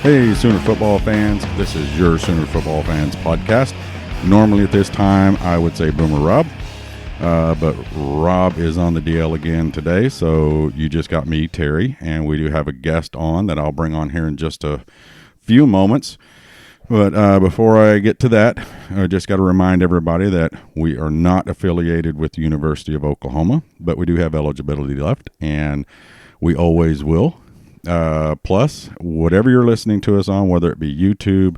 Hey, Sooner football fans. This is your Sooner football fans podcast. Normally at this time, I would say Boomer Rob, but Rob is on the DL again today, so you just got me, Terry, and we do have a guest on that I'll bring on here in just a few moments. But before I get to that, I just got to remind everybody that we are not affiliated with the University of Oklahoma, but we do have eligibility left, and we always will. Plus, whatever you're listening to us on, whether it be YouTube,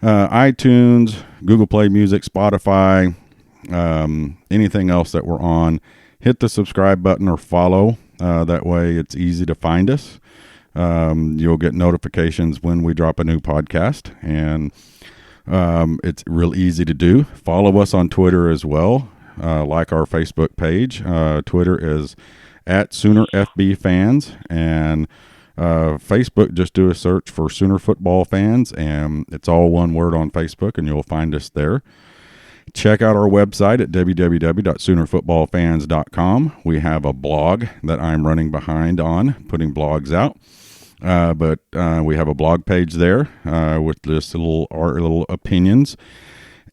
iTunes, Google Play Music, Spotify, anything else that we're on, hit the subscribe button or follow. That way it's easy to find us. You'll get notifications when we drop a new podcast, and it's real easy to do. Follow us on Twitter as well, like our Facebook page. Twitter is at SoonerFBFans, and Facebook, just do a search for Sooner Football Fans, and it's all one word on Facebook, and you'll find us there. Check out our website at www.soonerfootballfans.com. We have a blog that I'm running behind on, putting blogs out. But we have a blog page there with just our little opinions,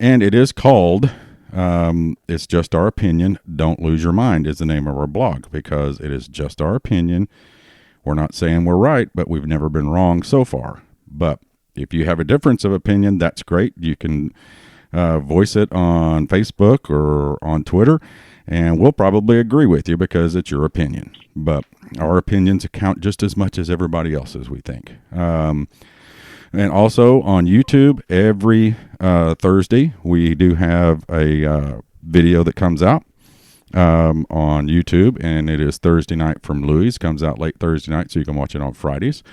and it is called It's Just Our Opinion, Don't Lose Your Mind is the name of our blog, because it is just our opinion. We're not saying we're right, but we've never been wrong so far. But if you have a difference of opinion, that's great. You can voice it on Facebook or on Twitter, and we'll probably agree with you because it's your opinion. But our opinions count just as much as everybody else's, we think. And also on YouTube, every Thursday, we do have a video that comes out on YouTube, and it is Thursday Night from Louis. Comes out late Thursday night, so you can watch it on Fridays.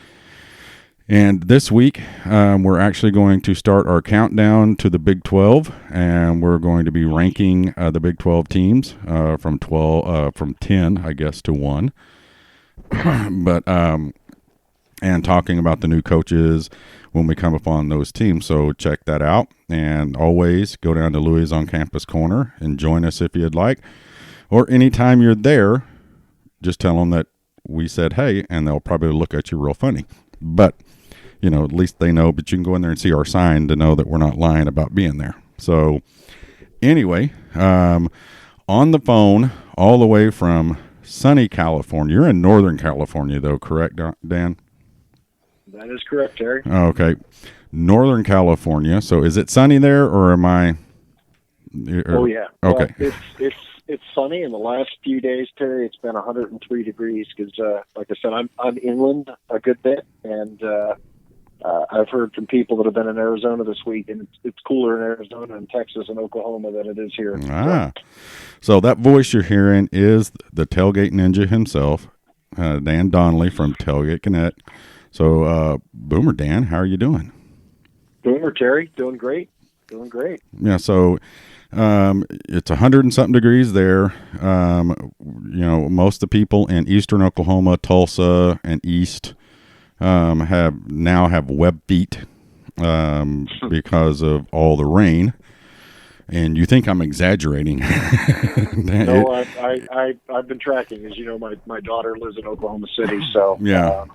And this week, we're actually going to start our countdown to the Big 12, and we're going to be ranking the Big 12 teams from 10, I guess, to 1. But and talking about the new coaches when we come upon those teams. So check that out, and always go down to Louis on Campus Corner and join us if you'd like. Or anytime you're there, just tell them that we said hey, and they'll probably look at you real funny. But, at least they know. But you can go in there and see our sign to know that we're not lying about being there. So anyway, on the phone all the way from sunny California. You're in Northern California, though, correct, Dan? That is correct, Terry. Okay. Northern California. So is it sunny there, or am I? Oh, yeah. Okay. Well, it's sunny. In the last few days, Terry, it's been 103 degrees because, like I said, I'm inland a good bit, and I've heard from people that have been in Arizona this week, and it's cooler in Arizona and Texas and Oklahoma than it is here. So that voice you're hearing is the Tailgate Ninja himself, Dan Donnelly from Tailgate Connect. So, Boomer Dan, how are you doing? Boomer, Terry, doing great. Yeah, so it's 100 and something degrees there. Most of the people in eastern Oklahoma, Tulsa, and east have web feet because of all the rain. And you think I'm exaggerating? No, I've been tracking. As you know, my daughter lives in Oklahoma City, so yeah.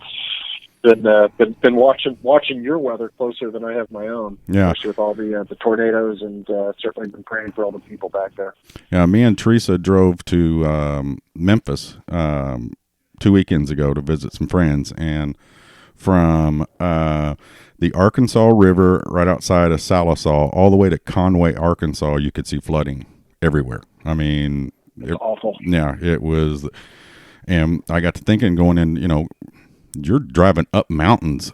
Been watching your weather closer than I have my own. Yeah, especially with all the tornadoes, and certainly been praying for all the people back there. Yeah, me and Teresa drove to Memphis 2 weekends ago to visit some friends, and from the Arkansas River right outside of Sallisaw all the way to Conway, Arkansas, you could see flooding everywhere. I mean, it's awful. Yeah, it was. And I got to thinking, going in, you're driving up mountains,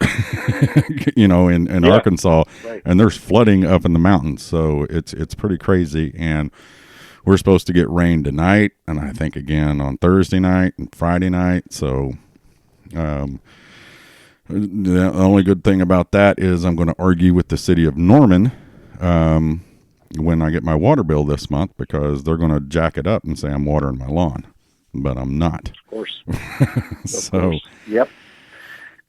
in Arkansas, right, and there's flooding up in the mountains. So it's pretty crazy. And we're supposed to get rain tonight, and I think again on Thursday night and Friday night. So the only good thing about that is I'm going to argue with the city of Norman when I get my water bill this month, because they're going to jack it up and say I'm watering my lawn, but I'm not. Of course. So, of course. Yep.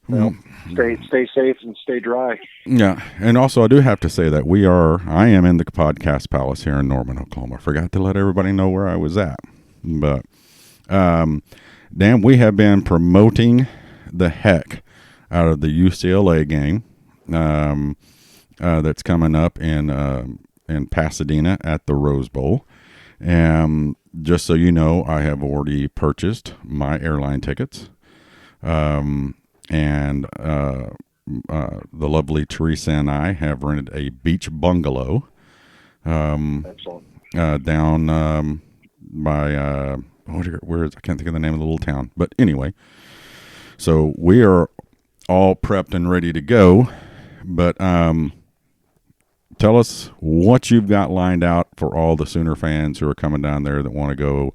Well, stay safe and stay dry. Yeah, and also I do have to say that I am in the podcast palace here in Norman, Oklahoma. I forgot to let everybody know where I was at, but Dan, we have been promoting the heck out of the UCLA game that's coming up in Pasadena at the Rose Bowl. And just so you know, I have already purchased my airline tickets. And the lovely Teresa and I have rented a beach bungalow Excellent. down by where is I can't think of the name of the little town, but anyway, so we are all prepped and ready to go. But tell us what you've got lined out for all the Sooner fans who are coming down there that want to go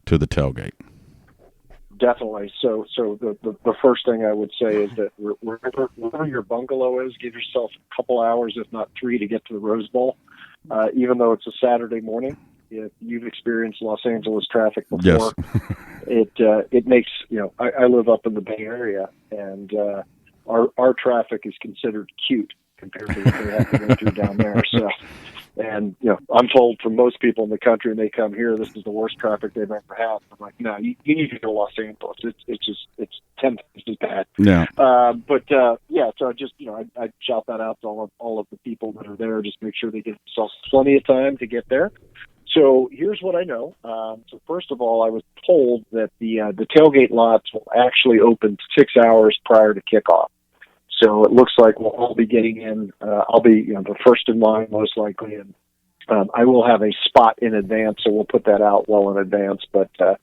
to the tailgate. Definitely. So the first thing I would say is that wherever your bungalow is, give yourself a couple hours, if not 3, to get to the Rose Bowl. Even though it's a Saturday morning, if you've experienced Los Angeles traffic before, yes. it makes, I live up in the Bay Area, and our traffic is considered cute compared to what they have to go through down there. So, and I'm told from most people in the country, and they come here, this is the worst traffic they've ever had. I'm like, no, you need to go to Los Angeles. It's 10 times as bad. Yeah. So I just I shout that out to all of the people that are there. Just make sure they give themselves plenty of time to get there. So here's what I know. So first of all, I was told that the tailgate lots will actually open 6 hours prior to kickoff. So it looks like we'll all be getting in. I'll be the first in line most likely, and I will have a spot in advance, so we'll put that out well in advance. But so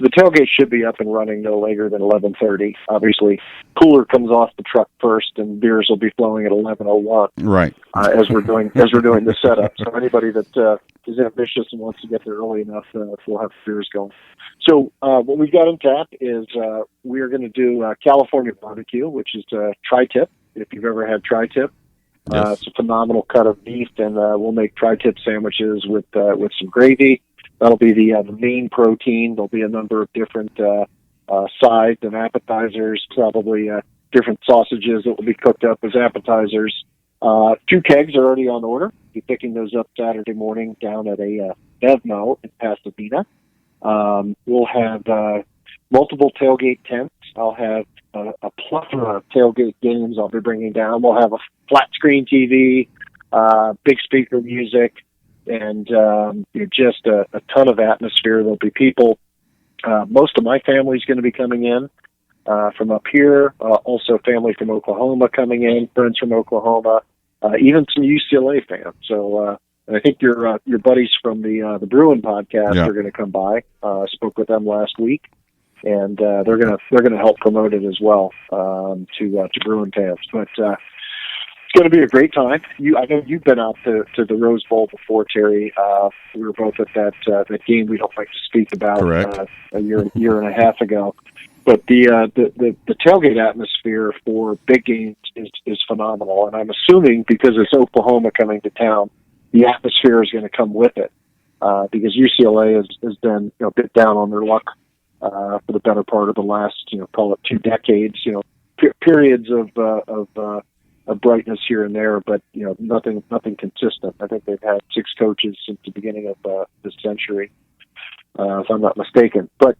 the tailgate should be up and running no later than 11:30. Obviously, cooler comes off the truck first, and beers will be flowing at 11:01. Right. As we're doing the setup. So anybody that is ambitious and wants to get there early enough, we'll have beers going. So what we've got on tap is we are going to do California barbecue, which is tri-tip. If you've ever had tri-tip, Yes. it's a phenomenal cut of beef, and we'll make tri-tip sandwiches with some gravy. That'll be the main protein. There'll be a number of different sides and appetizers, probably different sausages that will be cooked up as appetizers. 2 kegs are already on order. Be picking those up Saturday morning down at a Bevmo in Pasadena. We'll have multiple tailgate tents. I'll have a plethora of tailgate games I'll be bringing down. We'll have a flat screen TV, big speaker music, and just a ton of atmosphere. There'll be people. Most of my family's going to be coming in from up here. Also, family from Oklahoma coming in, friends from Oklahoma, even some UCLA fans. So I think your buddies from the Bruin podcast are going to come by. Spoke with them last week, and they're gonna help promote it as well to Bruin fans. But it's going to be a great time. I know you've been out to the Rose Bowl before, Terry. We were both at that game we don't like to speak about. Correct. A year and a half ago. But the tailgate atmosphere for big games is phenomenal, and I'm assuming because it's Oklahoma coming to town, the atmosphere is going to come with it. Because UCLA has been a bit down on their luck for the better part of the last call it 2 decades. Periods of brightness here and there, but nothing consistent. I think they've had 6 coaches since the beginning of this century, if I'm not mistaken. But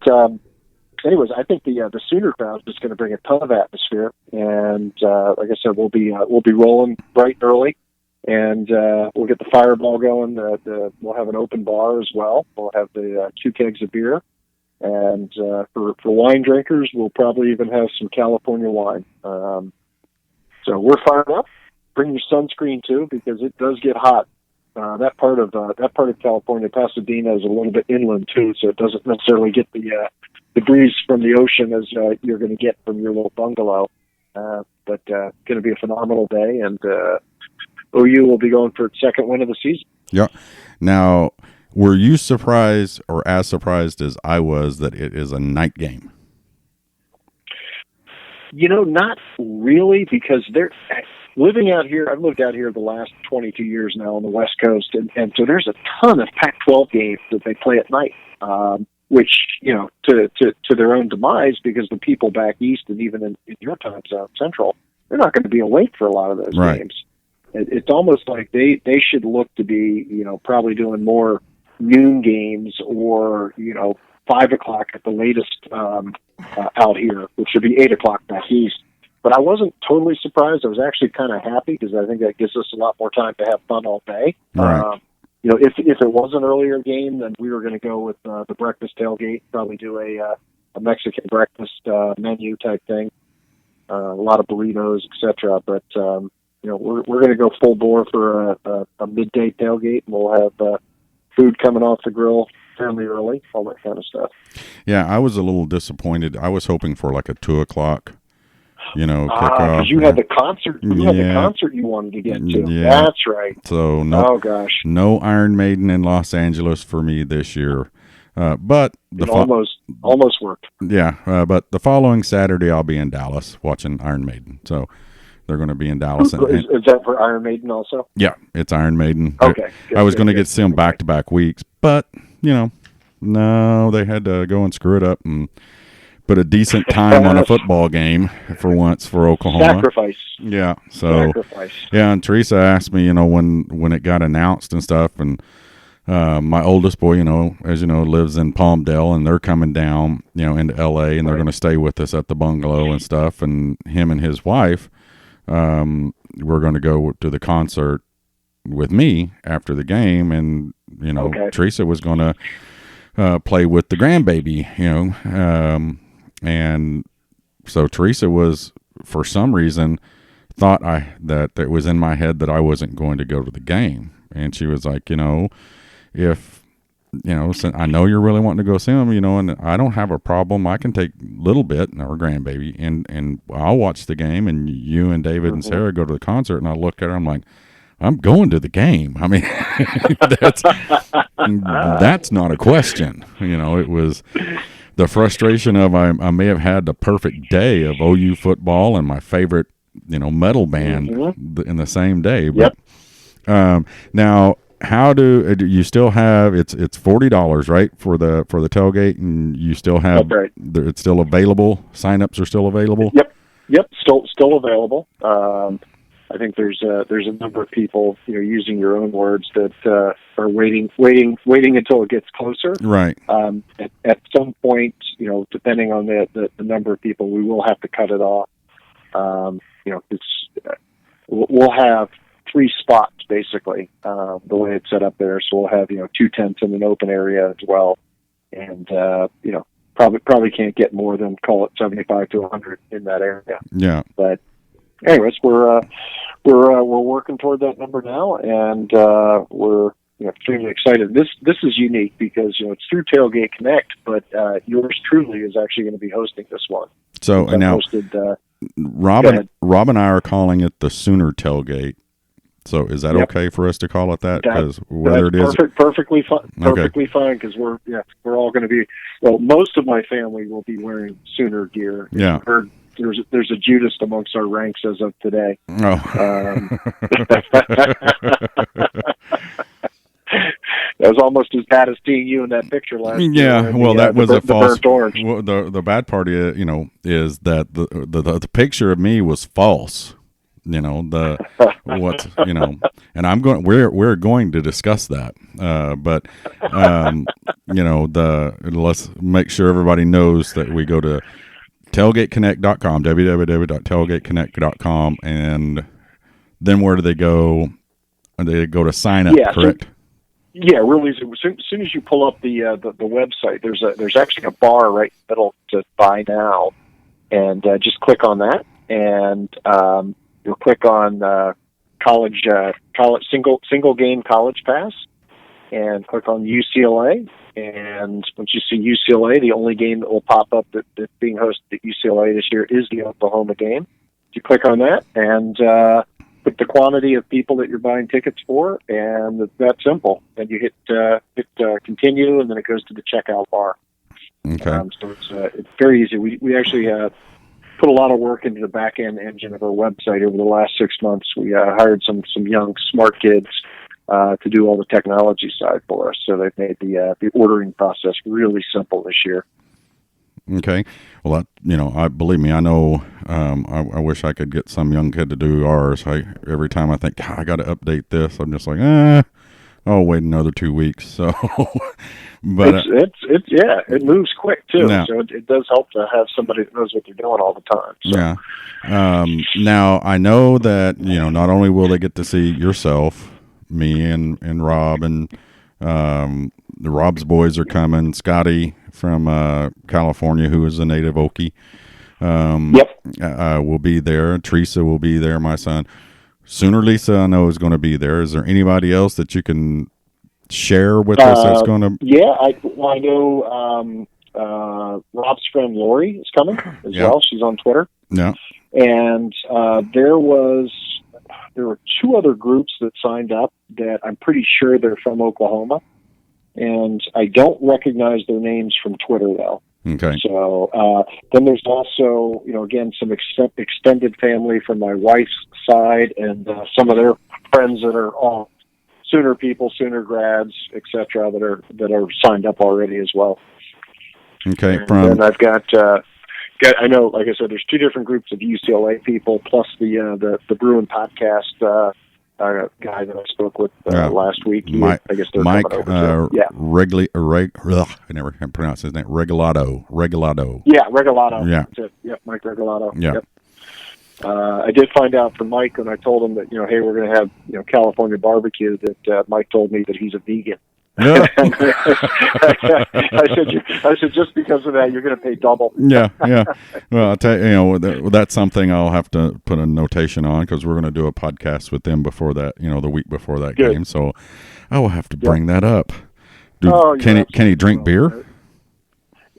anyways, I think the Sooner crowd is going to bring a ton of atmosphere, and like I said, we'll be rolling bright and early, and we'll get the fireball going. We'll have an open bar as well. We'll have the 2 kegs of beer, and for wine drinkers, we'll probably even have some California wine. So we're fired up. Bring your sunscreen too, because it does get hot. That part of California, Pasadena, is a little bit inland too, so it doesn't necessarily get the breeze from the ocean as you're going to get from your little bungalow. But going to be a phenomenal day, and OU will be going for its 2nd win of the season. Yeah. Now, were you surprised, or as surprised as I was, that it is a night game? Not really, because living out here, I've lived out here the last 22 years now on the West Coast, and so there's a ton of Pac-12 games that they play at night, which, to their own demise, because the people back east and even in your time zone, Central, they're not going to be awake for a lot of those games. It's almost like they should look to be, probably doing more noon games or, 5 o'clock at the latest out here, which should be 8 o'clock back east. but I wasn't totally surprised. I was actually kind of happy because I think that gives us a lot more time to have fun all day. Right. If it was an earlier game, then we were going to go with the breakfast tailgate, probably do a Mexican breakfast menu type thing, a lot of burritos, etc. But we're going to go full bore for a midday tailgate, and we'll have food coming off the grill fairly early, all that kind of stuff. Yeah, I was a little disappointed. I was hoping for like a 2:00, kickoff. Because you had the concert. You had the Yeah. concert you wanted to get to. Yeah. That's right. So Oh gosh, no Iron Maiden in Los Angeles for me this year. But it almost worked. Yeah, but the following Saturday I'll be in Dallas watching Iron Maiden. So they're going to be in Dallas. Is that for Iron Maiden also? Yeah, it's Iron Maiden. Okay. I was going to get to see them back-to-back weeks, but no, they had to go and screw it up and put a decent time on a football game for once for Oklahoma. Sacrifice. Yeah. So. Sacrifice. Yeah, and Teresa asked me, when it got announced and stuff, and my oldest boy, as you know, lives in Palmdale, and they're coming down, into L.A., and they're going to stay with us at the bungalow and stuff, and him and his wife, we're going to go to the concert with me after the game, and Teresa was going to play with the grandbaby, and so Teresa was, for some reason, thought that it was in my head that I wasn't going to go to the game, and she was like, if I know you're really wanting to go see them, and I don't have a problem. I can take a little bit, our grandbaby, and I'll watch the game, and you and David and Sarah go to the concert. And I look at her, I'm like, I'm going to the game. I mean, that's not a question. It was the frustration of I may have had the perfect day of OU football and my favorite, metal band in the same day. But now, how do you still have it's $40, right, for the tailgate, and you still have it's still available? Signups are still available. Yep, still available. I think there's a number of people, using your own words, that are waiting until it gets closer. Right. At some point, depending on the number of people, we will have to cut it off. We'll have 3 spots basically, the way it's set up there. So we'll have 2 tents in an open area as well, and probably can't get more than, call it, 75 to 100 in that area. Yeah. But anyways, we're working toward that number now, and we're extremely excited. This is unique because it's through Tailgate Connect, but yours truly is actually going to be hosting this one. So now, Rob and I are calling it the Sooner Tailgate. So is that okay for us to call it that? Because whether it is perfectly fine, because we're all going to be. Well, most of my family will be wearing Sooner gear. Yeah. There's a Judas amongst our ranks as of today. Oh. That was almost as bad as seeing you in that picture last year. Yeah, well, that was a false. Orange. Well, the bad part is, is that the picture of me was false. And I'm going. We're going to discuss that. But let's make sure everybody knows that we go to tailgateconnect.com, www.tailgateconnect.com, and then where do they go? They go to sign up, correct? Really easy. As soon as you pull up the website, there's actually a bar right in the middle to buy now, and just click on that, and you'll click on college single game college pass, and click on UCLA. And once you see UCLA, the only game that will pop up that's being hosted at UCLA this year is the Oklahoma game. You click on that and put the quantity of people that you're buying tickets for, and it's that simple. And you hit continue, and then it goes to the checkout bar. Okay. So it's very easy. We actually put a lot of work into the back end engine of our website over the last 6 months. We hired some young smart kids to do all the technology side for us. So they've made the ordering process really simple this year. Okay. Well, I believe me, I know. I wish I could get some young kid to do ours. Every time I think I got to update this, I'm just like, Oh, wait another 2 weeks. So, but it moves quick too. now, So it does help to have somebody that knows what they're doing all the time. So. yeah. Now I know that not only will they get to see yourself, me and Rob and the Rob's boys are coming. Scotty from California, who is a native Okie, Yep. will be there. Teresa will be there. My son. Sooner Lisa, I know, is going to be there. Is there anybody else that you can share with us that's going to? Yeah, I know Rob's friend Lori is coming as well. She's on Twitter. Yeah. And there were two other groups that signed up that I'm pretty sure they're from Oklahoma, and I don't recognize their names from Twitter though. Okay. So then there's also, again, some extended family from my wife's side, and some of their friends that are all Sooner people, Sooner grads, etc., that are signed up already as well. Okay. And I've got I know, like I said, there's two different groups of UCLA people, plus the Bruin podcast guy that I spoke with last week. Mike, I guess they're Mike, coming over. Yeah. I never can pronounce his name. Regalado. Yeah, Regalado. Yeah. That's it. Yep, Mike Regalado. Yeah. Yep. I did find out from Mike when I told him that, hey, we're going to have, California barbecue, that Mike told me that he's a vegan. Yeah. I said, just because of that, you're going to pay double. Yeah. Well, I'll tell you, that's something I'll have to put a notation on, because we're going to do a podcast with them before that, the week before that game. So I will have to bring that up. Can he drink beer?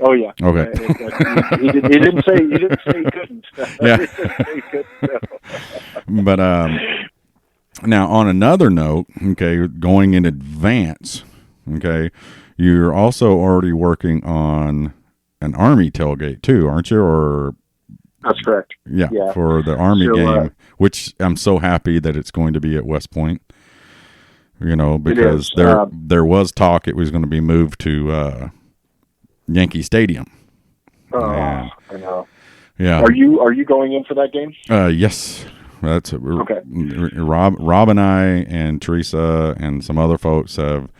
Oh yeah. Okay. He didn't say he couldn't. Yeah. But now on another note, okay, going in advance, okay, you're also already working on an Army tailgate too, aren't you? Or that's correct. Yeah. For the Army game, which I'm so happy that it's going to be at West Point. Because there was talk it was going to be moved to Yankee Stadium. I know. Yeah. Are you going in for that game? Yes. That's okay. Rob and I and Teresa and some other folks have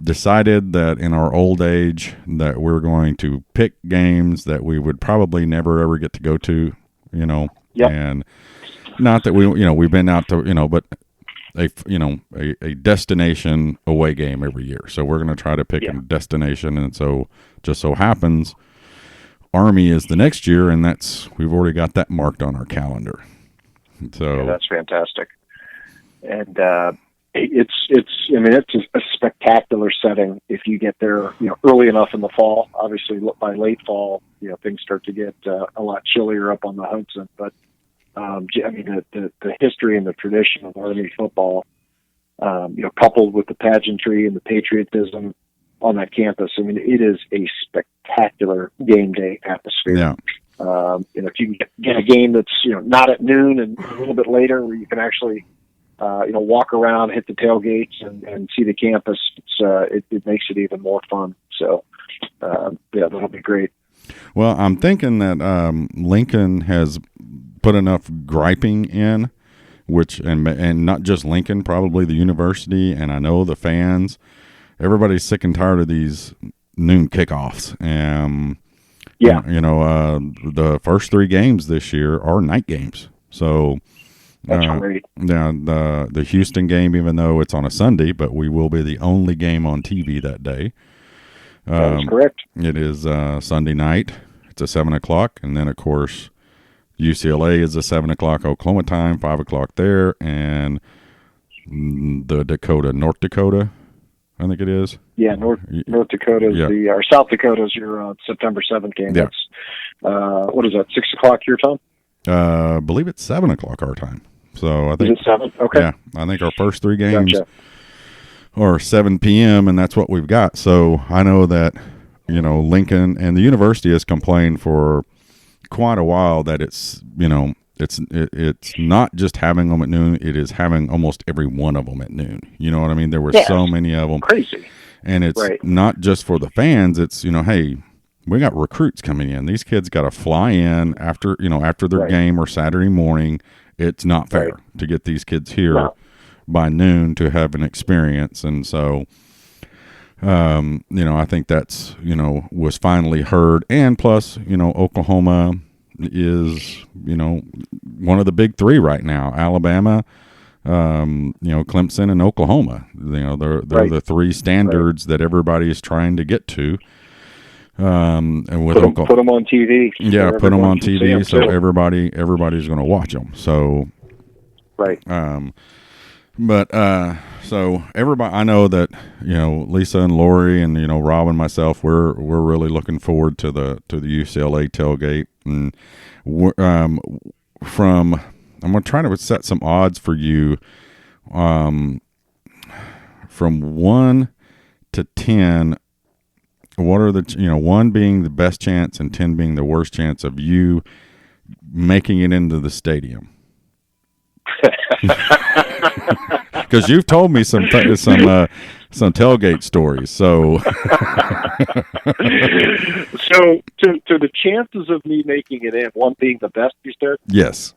decided that in our old age that we're going to pick games that we would probably never ever get to go to, Yep. And not that we've been out to, but a destination away game every year. So we're going to try to pick a destination. And so just so happens Army is the next year, and we've already got that marked on our calendar. So that's fantastic. And it's a spectacular setting if you get there, early enough in the fall. Obviously by late fall, things start to get a lot chillier up on the Hudson, but the history and the tradition of Army football, coupled with the pageantry and the patriotism on that campus, it is a spectacular game day atmosphere. Yeah. If you can get a game that's, not at noon and a little bit later, where you can actually, walk around, hit the tailgates and see the campus, it makes it even more fun. So, that'll be great. Well, I'm thinking that Lincoln has put enough griping in, and not just Lincoln, probably the university, and I know the fans. Everybody's sick and tired of these noon kickoffs. The first 3 games this year are night games. So that's great. The Houston game, even though it's on a Sunday, but we will be the only game on TV that day. That's correct. It is Sunday night. It's a 7:00, and then of course UCLA is a 7:00 Oklahoma time, 5:00 there, and North Dakota, I think it is. Yeah, North Dakota is or South Dakota is your September 7th game. Yeah. That's what is that? 6:00 your time? I believe it's 7:00 our time. So I think is it 7? Okay. Yeah, I think our first 3 games Gotcha. are 7 p.m. and that's what we've got. So I know that Lincoln and the university has complained for quite a while that it's it's not just having them at noon, it is having almost every one of them at noon. You know what I mean? There were so many of them. Crazy. And it's not just for the fans, it's hey, we got recruits coming in. These kids got to fly in after their game or Saturday morning. It's not fair to get these kids here by noon to have an experience. And so, I think that's, was finally heard. And plus, Oklahoma is, one of the big three right now. Alabama, Clemson and Oklahoma. They're Right. the three standards that everybody is trying to get to. And with Put them on TV. yeah, so put them on everyone can see TV 'em so too. everybody's going to watch them. So, Right. So everybody, I know that Lisa and Lori and Rob and myself, we're really looking forward to the UCLA tailgate, and from I'm going to try to set some odds for you, from 1 to 10. What are the 1 being the best chance and 10 being the worst chance of you making it into the stadium? Because you've told me some tailgate stories. So, so the chances of me making it in, 1 being the best, you said? yes.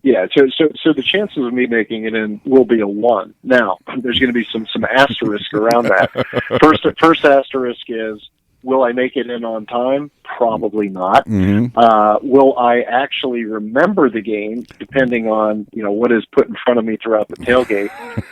Yeah. So the chances of me making it in will be a 1. Now, there's going to be some asterisk around that. First asterisk is, will I make it in on time? Probably not. Mm-hmm. Will I actually remember the game? Depending on what is put in front of me throughout the tailgate,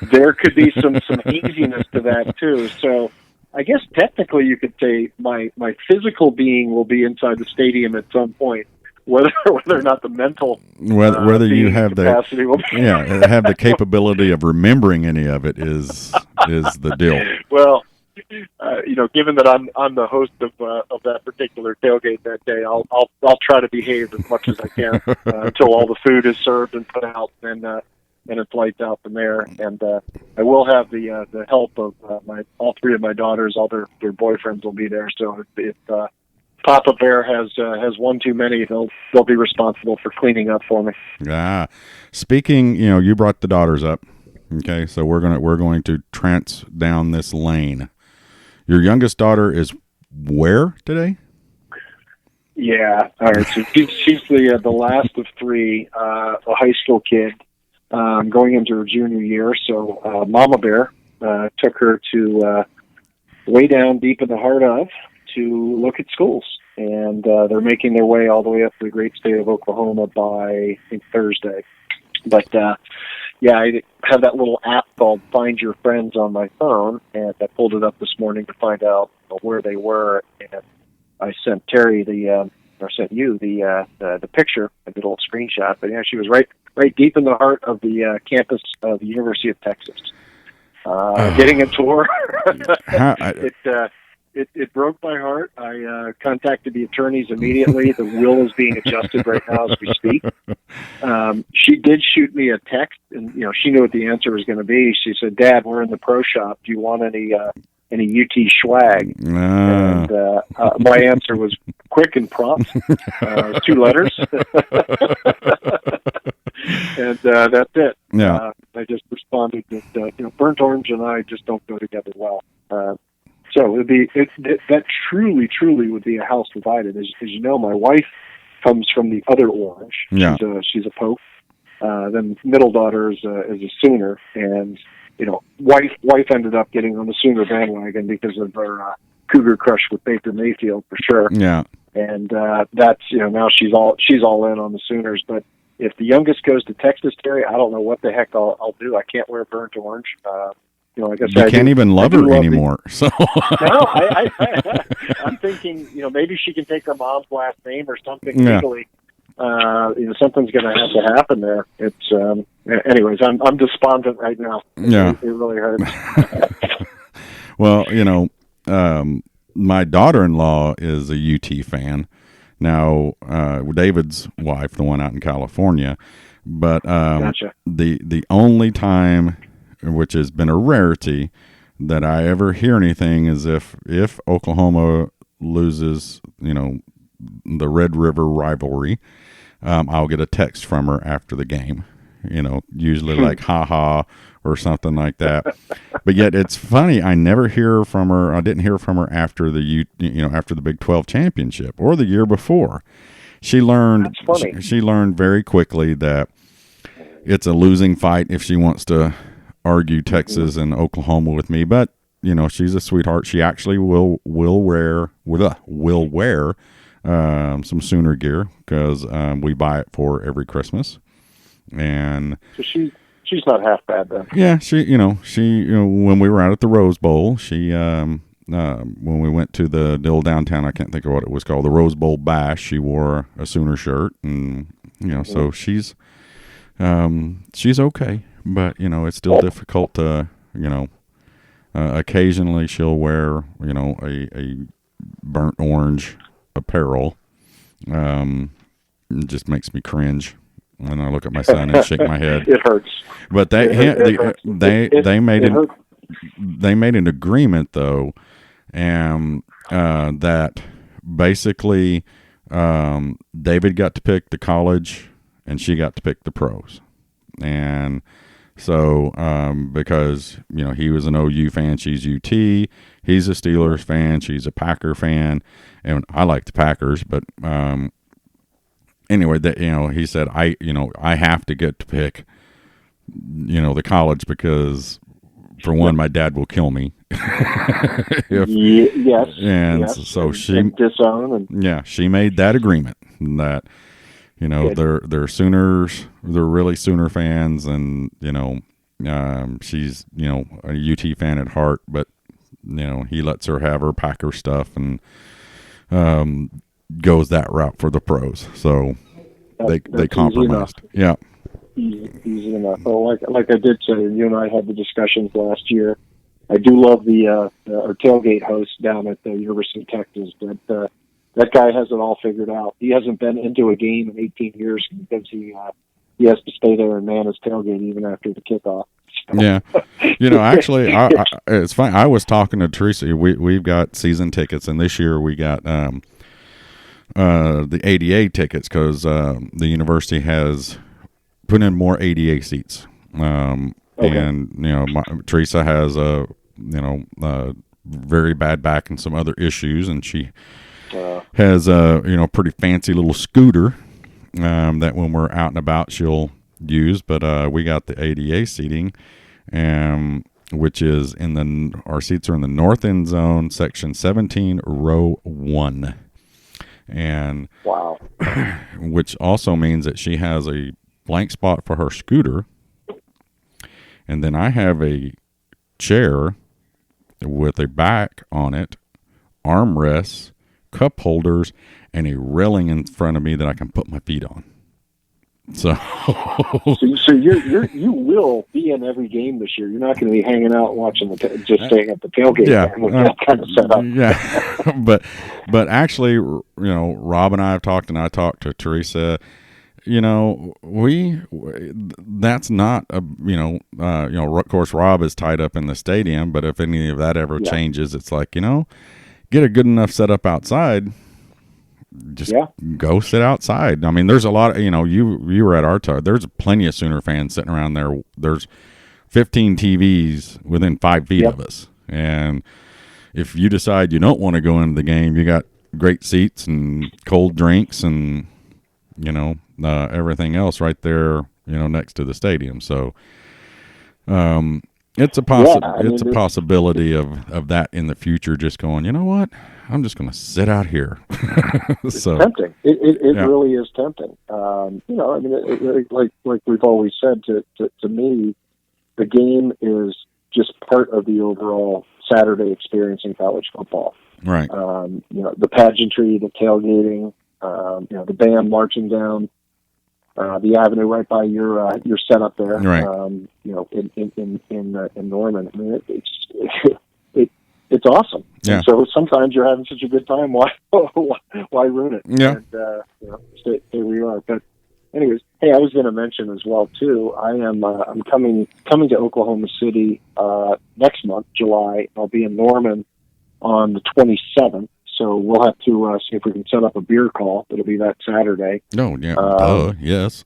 there could be some haziness to that too. So, I guess technically you could say my physical being will be inside the stadium at some point. Whether or not the mental whether you have capacity will be. have the capability of remembering any of it is the deal. Well, given that I'm the host of that particular tailgate that day, I'll try to behave as much as I can until all the food is served and put out, and it's lights out from there. And I will have the help of all 3 of my daughters. All their boyfriends will be there. So if Papa Bear has one too many, they'll be responsible for cleaning up for me. Speaking, you brought the daughters up. Okay, so we're going to trance down this lane. Your youngest daughter is where today? Yeah, all right. So she's the last of 3, a high school kid, going into her junior year. So Mama Bear took her to way down deep in the heart of to look at schools, and they're making their way all the way up to the great state of Oklahoma by, I think, Thursday. But I have that little app called Find Your Friends on my phone, and I pulled it up this morning to find out where they were, and I sent Terry sent you the picture. I did a little screenshot, but she was right deep in the heart of the campus of the University of Texas. Getting a tour. It broke my heart. I contacted the attorneys immediately. The will is being adjusted right now as we speak. She did shoot me a text, and she knew what the answer was going to be. She said, "Dad, we're in the pro shop. Do you want any UT swag?" And my answer was quick and prompt. It was 2 letters, and that's it. Yeah. I just responded that burnt orange and I just don't go together well. So that truly would be a house divided. As you know, my wife comes from the other orange. Yeah. She's a Pope. Then middle daughter is a Sooner, and wife ended up getting on the Sooner bandwagon because of her Cougar crush with Baker Mayfield for sure. Yeah. And that's now she's all in on the Sooners. But if the youngest goes to Texas, Terry, I don't know what the heck I'll do. I can't wear burnt orange. Like I said, you can't even love her anymore. So no, I'm thinking, maybe she can take her mom's last name or something legally. Something's going to have to happen there. It's, anyways, I'm despondent right now. Yeah, it really hurts. Well, my daughter-in-law is a UT fan. Now, David's wife, the one out in California, but Gotcha. the only time, which has been a rarity, that I ever hear anything is if Oklahoma loses, the Red River rivalry, I'll get a text from her after the game, usually like "ha" or something like that. But yet it's funny, I never hear from her. I didn't hear from her after after the Big 12 championship or the year before. She learned. That's funny. She learned very quickly that it's a losing fight if she wants to argue Texas and Oklahoma with me, but she's a sweetheart. She actually will wear some Sooner gear because we buy it for every Christmas, and So she's not half bad then. yeah, she when we were out at the Rose Bowl, she when we went to the old downtown, I can't think of what it was called, the Rose Bowl Bash, she wore a Sooner shirt, and so she's okay, but it's still difficult to occasionally she'll wear a burnt orange apparel. It just makes me cringe when I look at my son and shake my head. It hurts. But they made an agreement though, and that basically David got to pick the college and she got to pick the pros, and so because he was an OU fan, she's UT, he's a Steelers fan, she's a Packer fan, and I like the Packers, but anyway, that he said I have to get to pick the college because for one my dad will kill me. Yes. So she disown and she made that agreement that they're Sooners, they're really Sooner fans, and she's a UT fan at heart, but he lets her have her Packer stuff and goes that route for the pros. So they compromised. Yeah. Easy enough. Well, like I did say, you and I had the discussions last year. I do love our tailgate host down at the University of Texas. That guy has it all figured out. He hasn't been into a game in 18 years because he has to stay there and man his tailgate even after the kickoff. So. Yeah, actually, it's fine. I was talking to Teresa. We've got season tickets, and this year we got the ADA tickets because the university has put in more ADA seats. Okay. And Teresa has a very bad back and some other issues, and she has a pretty fancy little scooter that when we're out and about she'll use. But we got the ADA seating, which is our seats are in the north end zone, section 17, row 1, and wow, which also means that she has a blank spot for her scooter, and then I have a chair with a back on it, armrests, cup holders, and a railing in front of me that I can put my feet on. So you will be in every game this year. You're not going to be hanging out watching just staying at the tailgate. Yeah, with that kind of setup. Yeah, but actually, Rob and I have talked, and I talked to Teresa. That's not of course Rob is tied up in the stadium, but if any of that ever changes, it's like get a good enough setup outside. Just go sit outside. I mean, there's a lot of, you were at our time. There's plenty of Sooner fans sitting around there. There's 15 TVs within 5 feet of us. And if you decide you don't want to go into the game, you got great seats and cold drinks and, everything else right there, next to the stadium. So, it's a possibility of that in the future. Just going, you know what? I'm just going to sit out here. It's tempting. It really is tempting. Like we've always said, to me, the game is just part of the overall Saturday experience in college football. Right. The pageantry, the tailgating, the band marching down the avenue right by your setup there. Right. In Norman. I mean, it's awesome. Yeah. And so sometimes you're having such a good time. Why ruin it? Yeah. And stay where you are. But anyways, hey, I was going to mention as well too. I'm coming to Oklahoma City next month, July. I'll be in Norman on the 27th. So we'll have to see if we can set up a beer call. It'll be that Saturday. No, yeah, yes.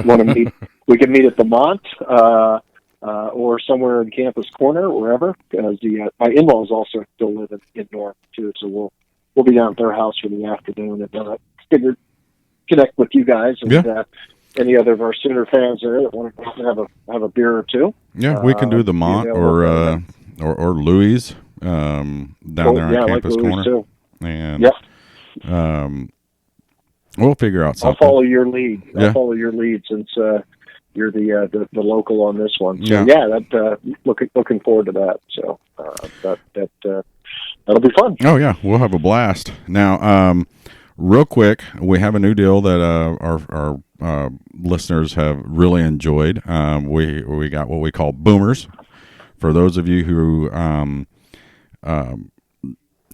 Want to meet? We can meet at the Mont, or somewhere in Campus Corner, wherever. Because my in-laws also still live in North too, so we'll be down at their house for the afternoon, and figured connect with you guys and any other of our Sooner fans there that want to have a beer or two. Yeah, we can do the Mont or Louis down there on Campus Corner. Too. And we'll figure out something. I'll follow your lead. I'll follow your lead since you're the local on this one. So looking forward to that. So that'll be fun. Oh yeah, we'll have a blast. Now, real quick, we have a new deal that our listeners have really enjoyed. We got what we call boomers. For those of you who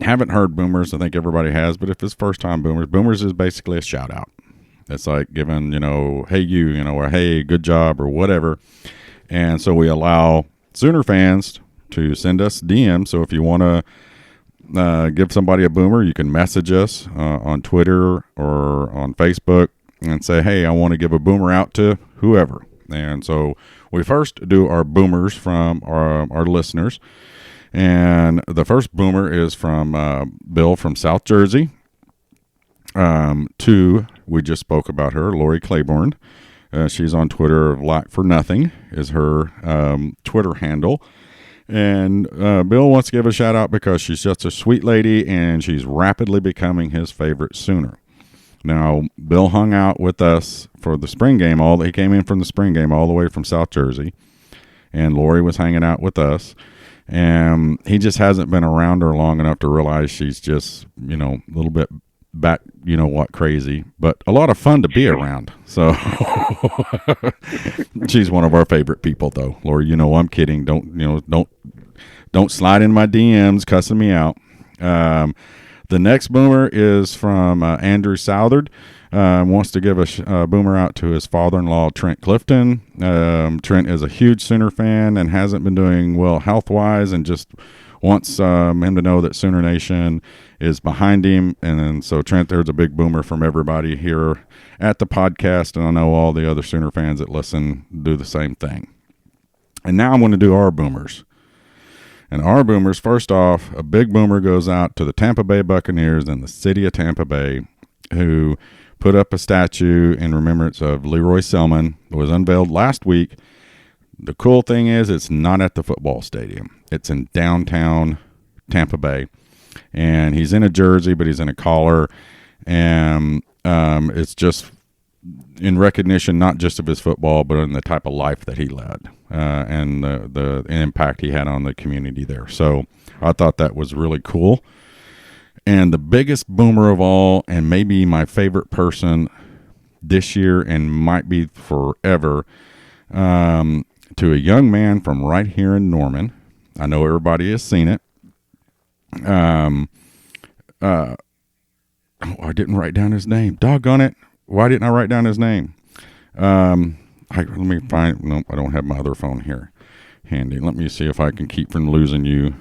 haven't heard boomers, I think everybody has, but if it's first time boomers is basically a shout out. It's like giving, hey you, or hey, good job or whatever. And so we allow Sooner fans to send us DMs. So if you want to give somebody a boomer, you can message us on Twitter or on Facebook and say, hey, I want to give a boomer out to whoever. And so we first do our boomers from our listeners. And the first boomer is from Bill from South Jersey. Two, we just spoke about her, Lori Claiborne. She's on Twitter. Lack for Nothing is her Twitter handle. And Bill wants to give a shout out because she's just a sweet lady and she's rapidly becoming his favorite Sooner. Now, Bill hung out with us for the spring game. He came in from the spring game all the way from South Jersey. And Lori was hanging out with us. And he just hasn't been around her long enough to realize she's just, a little bit back, crazy, but a lot of fun to be around. So she's one of our favorite people, though. Lori, I'm kidding. Don't slide in my DMs cussing me out. The next boomer is from Andrew Southard. Wants to give a boomer out to his father-in-law, Trent Clifton. Trent is a huge Sooner fan and hasn't been doing well health-wise and just wants him to know that Sooner Nation is behind him. And then, so Trent, there's a big boomer from everybody here at the podcast, and I know all the other Sooner fans that listen do the same thing. And now I'm going to do our boomers. And our boomers, first off, a big boomer goes out to the Tampa Bay Buccaneers and the city of Tampa Bay, who put up a statue in remembrance of Leroy Selman. It was unveiled last week. The cool thing is it's not at the football stadium. It's in downtown Tampa Bay. And he's in a jersey, but he's in a collar. And it's just in recognition not just of his football, but in the type of life that he led and the impact he had on the community there. So I thought that was really cool. And the biggest boomer of all, and maybe my favorite person this year and might be forever, to a young man from right here in Norman. I know everybody has seen it. I didn't write down his name. Doggone it. Why didn't I write down his name? Let me find. Nope, I don't have my other phone here handy. Let me see if I can keep from losing you,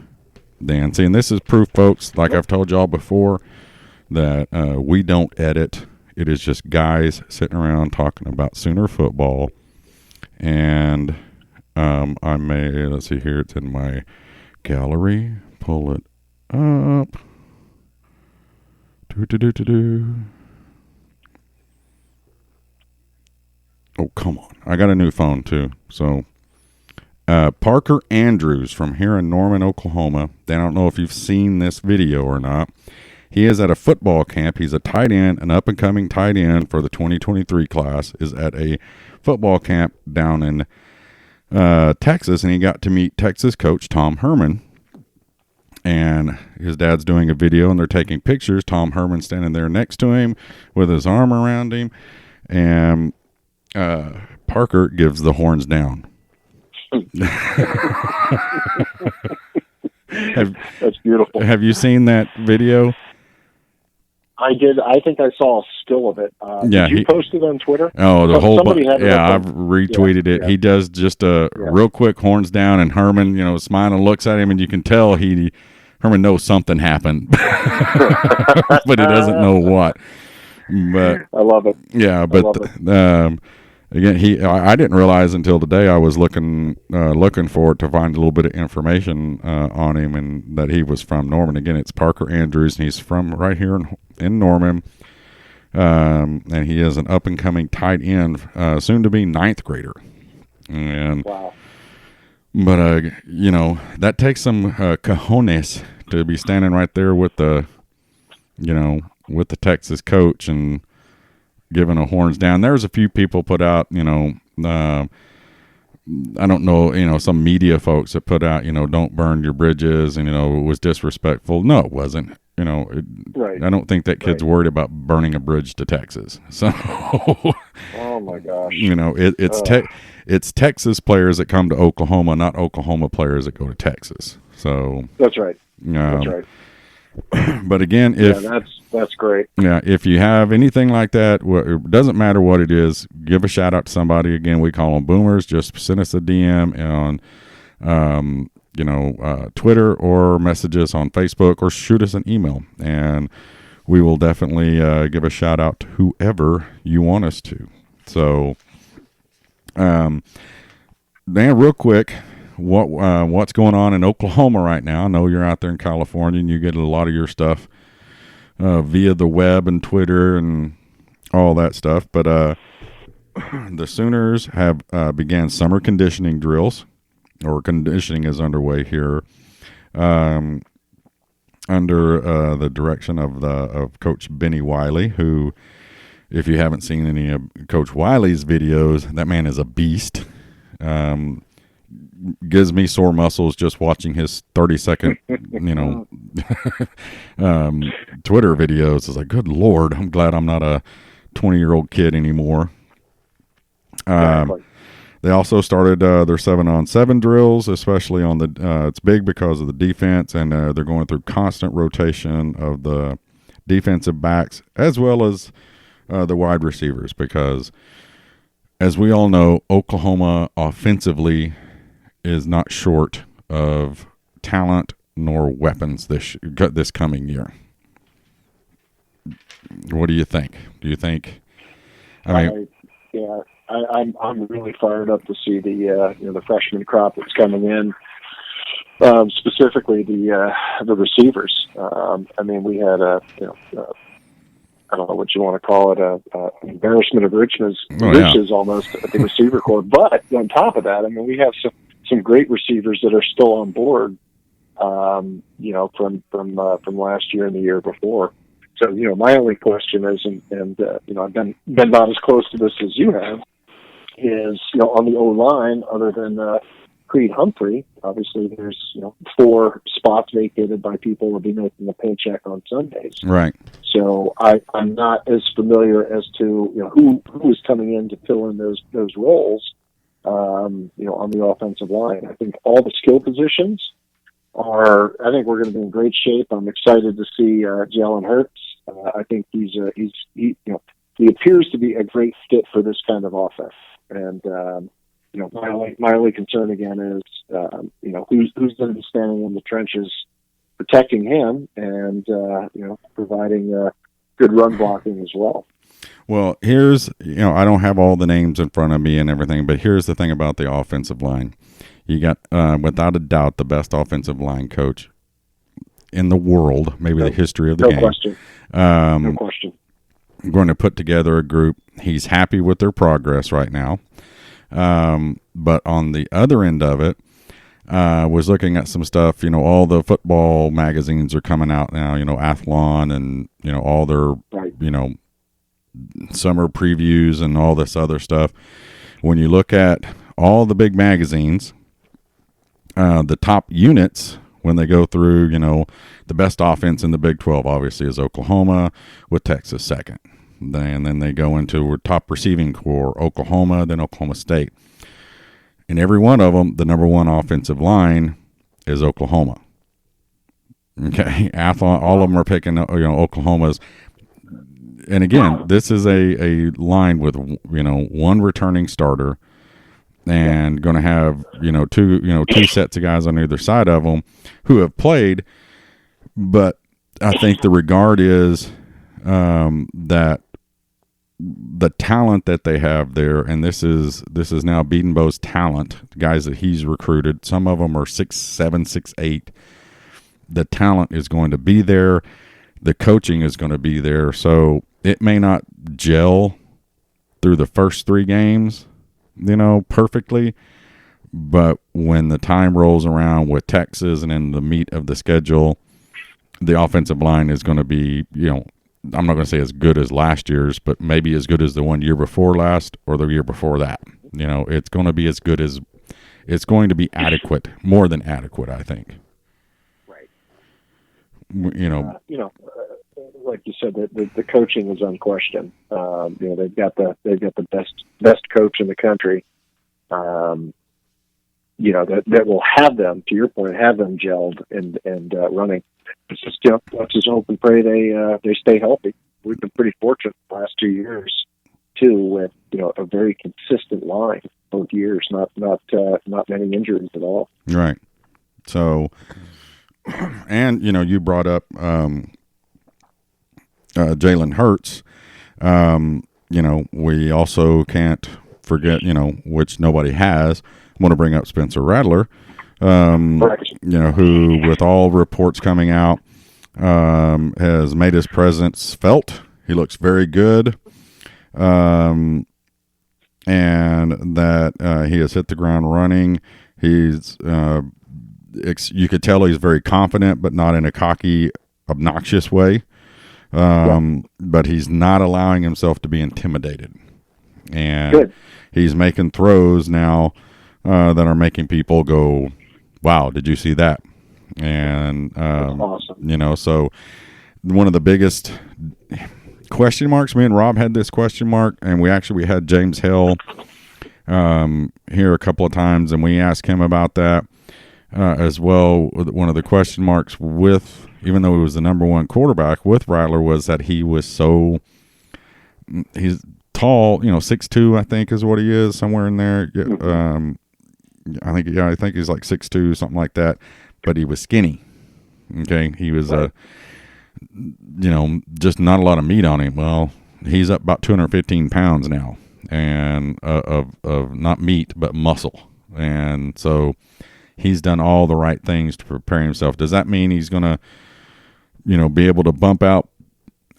Dan. See, and this is proof, folks, like I've told y'all before, that we don't edit. It is just guys sitting around talking about Sooner football. And I may, let's see here, it's in my gallery. Pull it up. Oh, come on. I got a new phone, too. So, Parker Andrews from here in Norman, Oklahoma. I don't know if you've seen this video or not. He is at a football camp. He's a tight end, an up-and-coming tight end for the 2023 class, is at a football camp down in Texas, and he got to meet Texas coach Tom Herman. And his dad's doing a video, and they're taking pictures. Tom Herman standing there next to him with his arm around him. And Parker gives the horns down. That's beautiful. Have you seen that video? I did. I think I saw a still of it. Did you post it on Twitter? Oh, the whole bunch. Yeah, I've retweeted it. Yeah. He does just a real quick horns down, and Herman, smiling, looks at him, and you can tell Herman knows something happened, but he doesn't know what. But I love it. Yeah, but again, I didn't realize until today. I was looking for it to find a little bit of information on him, and that he was from Norman. Again, it's Parker Andrews, and he's from right here in Norman. And he is an up and coming tight end, soon to be ninth grader. And Wow. but that takes some cojones to be standing right there with the Texas coach and giving a horns down. There's a few people put out, I don't know, some media folks that put out, don't burn your bridges, and it was disrespectful. No, it wasn't. Right. I don't think that kid's worried about burning a bridge to Texas. So, Oh my gosh. It's Texas players that come to Oklahoma, not Oklahoma players that go to Texas. So that's right. That's right. But again, that's great. Yeah, if you have anything like that, it doesn't matter what it is. Give a shout out to somebody. Again, we call them boomers. Just send us a DM on, Twitter, or messages on Facebook, or shoot us an email, and we will definitely give a shout out to whoever you want us to. So, Dan, real quick, what's going on in Oklahoma right now? I know you're out there in California, and you get a lot of your stuff via the web and Twitter and all that stuff. But the Sooners have began summer conditioning drills, or conditioning is underway here, under the direction of Coach Benny Wiley, who, if you haven't seen any of Coach Wiley's videos, that man is a beast. Gives me sore muscles just watching his 30-second, Twitter videos. It's like, good Lord, I'm glad I'm not a 20-year-old kid anymore. They also started their 7-on-7 drills, especially on the. It's big because of the defense, and they're going through constant rotation of the defensive backs as well as the wide receivers, because, as we all know, Oklahoma offensively is not short of talent nor weapons this coming year. What do you think? Do you think? I'm really fired up to see the freshman crop that's coming in. Specifically the receivers. We had I don't know what you want to call it, embarrassment of riches almost at the receiver corps. But on top of that, we have some great receivers that are still on board, from last year and the year before. So, my only question is, and I've been not as close to this as you have, is, on the O-line, other than Creed Humphrey, obviously there's, 4 spots vacated by people who will be making a paycheck on Sundays. Right. So I'm not as familiar as to, who is coming in to fill in those roles, on the offensive line. I think all the skill positions I think we're going to be in great shape. I'm excited to see Jalen Hurts. I think he appears to be a great fit for this kind of offense. And my only concern again is who's going to be standing in the trenches protecting him and providing good run blocking as well. Well, here's, I don't have all the names in front of me and everything, but here's the thing about the offensive line. You got, without a doubt, the best offensive line coach in the world, maybe the history of the game. Question. No question. Going to put together a group. He's happy with their progress right now. But on the other end of it, was looking at some stuff, all the football magazines are coming out now, Athlon and, all their, summer previews and all this other stuff. When you look at all the big magazines, the top units, when they go through, the best offense in the Big 12 obviously is Oklahoma, with Texas second. And then they go into top receiving corps, Oklahoma, then Oklahoma State. In every one of them, the number one offensive line is Oklahoma. Okay, Athlon, all of them are picking, Oklahoma's. And again, this is a line with, one returning starter, and going to have, two sets of guys on either side of them who have played. But I think the regard is that the talent that they have there, and this is now Biedenbo's talent, guys that he's recruited. Some of them are 6'7", 6'8". The talent is going to be there. The coaching is going to be there. So it may not gel through the first 3 games, perfectly. But when the time rolls around with Texas and in the meat of the schedule, the offensive line is going to be, I'm not going to say as good as last year's, but maybe as good as the one year before last or the year before that. It's going to be as good as it's going to be adequate, more than adequate, I think. Right. Like you said, the coaching is unquestioned. They've got the best coach in the country. That will have them, to your point, have them gelled and running. It's just, let's just hope and pray they stay healthy. We've been pretty fortunate the last 2 years too, with a very consistent line both years, not many injuries at all. Right. So, and you brought up Jalen Hurts. We also can't forget, which nobody has. I want to bring up Spencer Rattler, who, with all reports coming out, has made his presence felt. He looks very good, and that he has hit the ground running. He's, you could tell he's very confident, but not in a cocky, obnoxious way. But he's not allowing himself to be intimidated, and good. He's making throws now that are making people go, "Wow, did you see that?" And That's awesome. So one of the biggest question marks. Me and Rob had this question mark, and we had James Hill here a couple of times, and we asked him about that as well. One of the question marks with, even though he was the number one quarterback with Rattler, was that he's tall, 6'2", I think is what he is, somewhere in there. I think he's like 6'2", something like that. But he was skinny. Okay, he was just not a lot of meat on him. Well, he's up about 215 pounds now, and of not meat but muscle, and so he's done all the right things to prepare himself. Does that mean he's going to, be able to bump out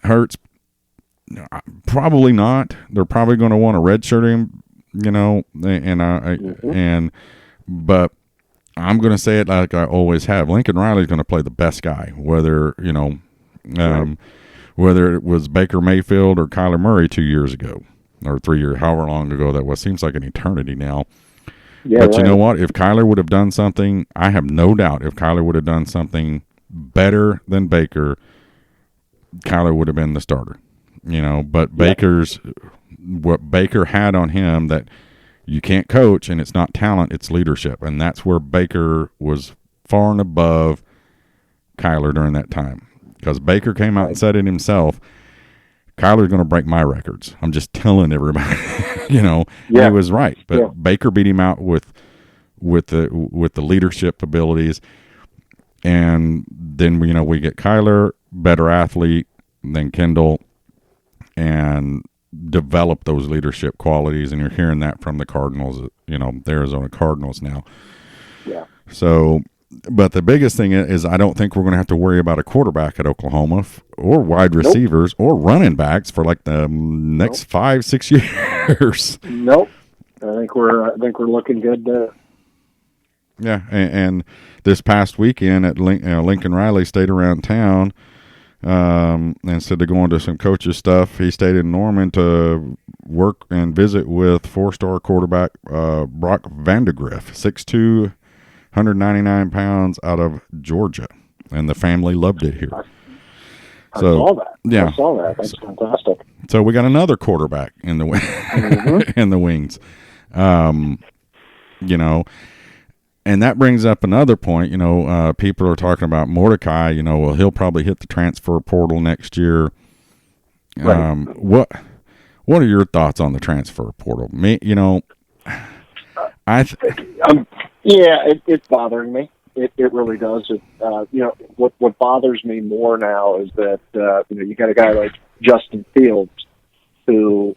Hurts? Probably not. They're probably going to want to redshirt him, but I'm going to say it like I always have. Lincoln Riley's going to play the best guy, whether whether it was Baker Mayfield or Kyler Murray 2 years ago or 3 years, however long ago that was. Seems like an eternity now. Yeah, but right. You know what? If Kyler would have done something, I have no doubt if Kyler would have done something better than Baker, Kyler would have been the starter. But what Baker had on him that you can't coach, and it's not talent, it's leadership. And that's where Baker was far and above Kyler during that time. Because Baker came out and said it himself, Kyler's going to break my records. I'm just telling everybody, He was right. But Baker beat him out with the leadership abilities. And then, we get Kyler, better athlete than Kendall, and develop those leadership qualities. And you're hearing that from the Cardinals, the Arizona Cardinals now. Yeah. So, but the biggest thing is I don't think we're going to have to worry about a quarterback at Oklahoma or wide receivers or running backs for like the next 5-6 years. Nope. I think we're looking good there. Yeah, and this past weekend at Lincoln Riley stayed around town. Instead of going to some coaches stuff, he stayed in Norman to work and visit with 4-star quarterback Brock Vandegrift, 6'2", 199 pounds, out of Georgia, and the family loved it here. I saw that. Yeah, I saw that. That's fantastic. So we got another quarterback in the in the wings, And that brings up another point. People are talking about Mordecai. Well, he'll probably hit the transfer portal next year. Right. What are your thoughts on the transfer portal? It's bothering me. It really does. What bothers me more now is that you got a guy like Justin Fields who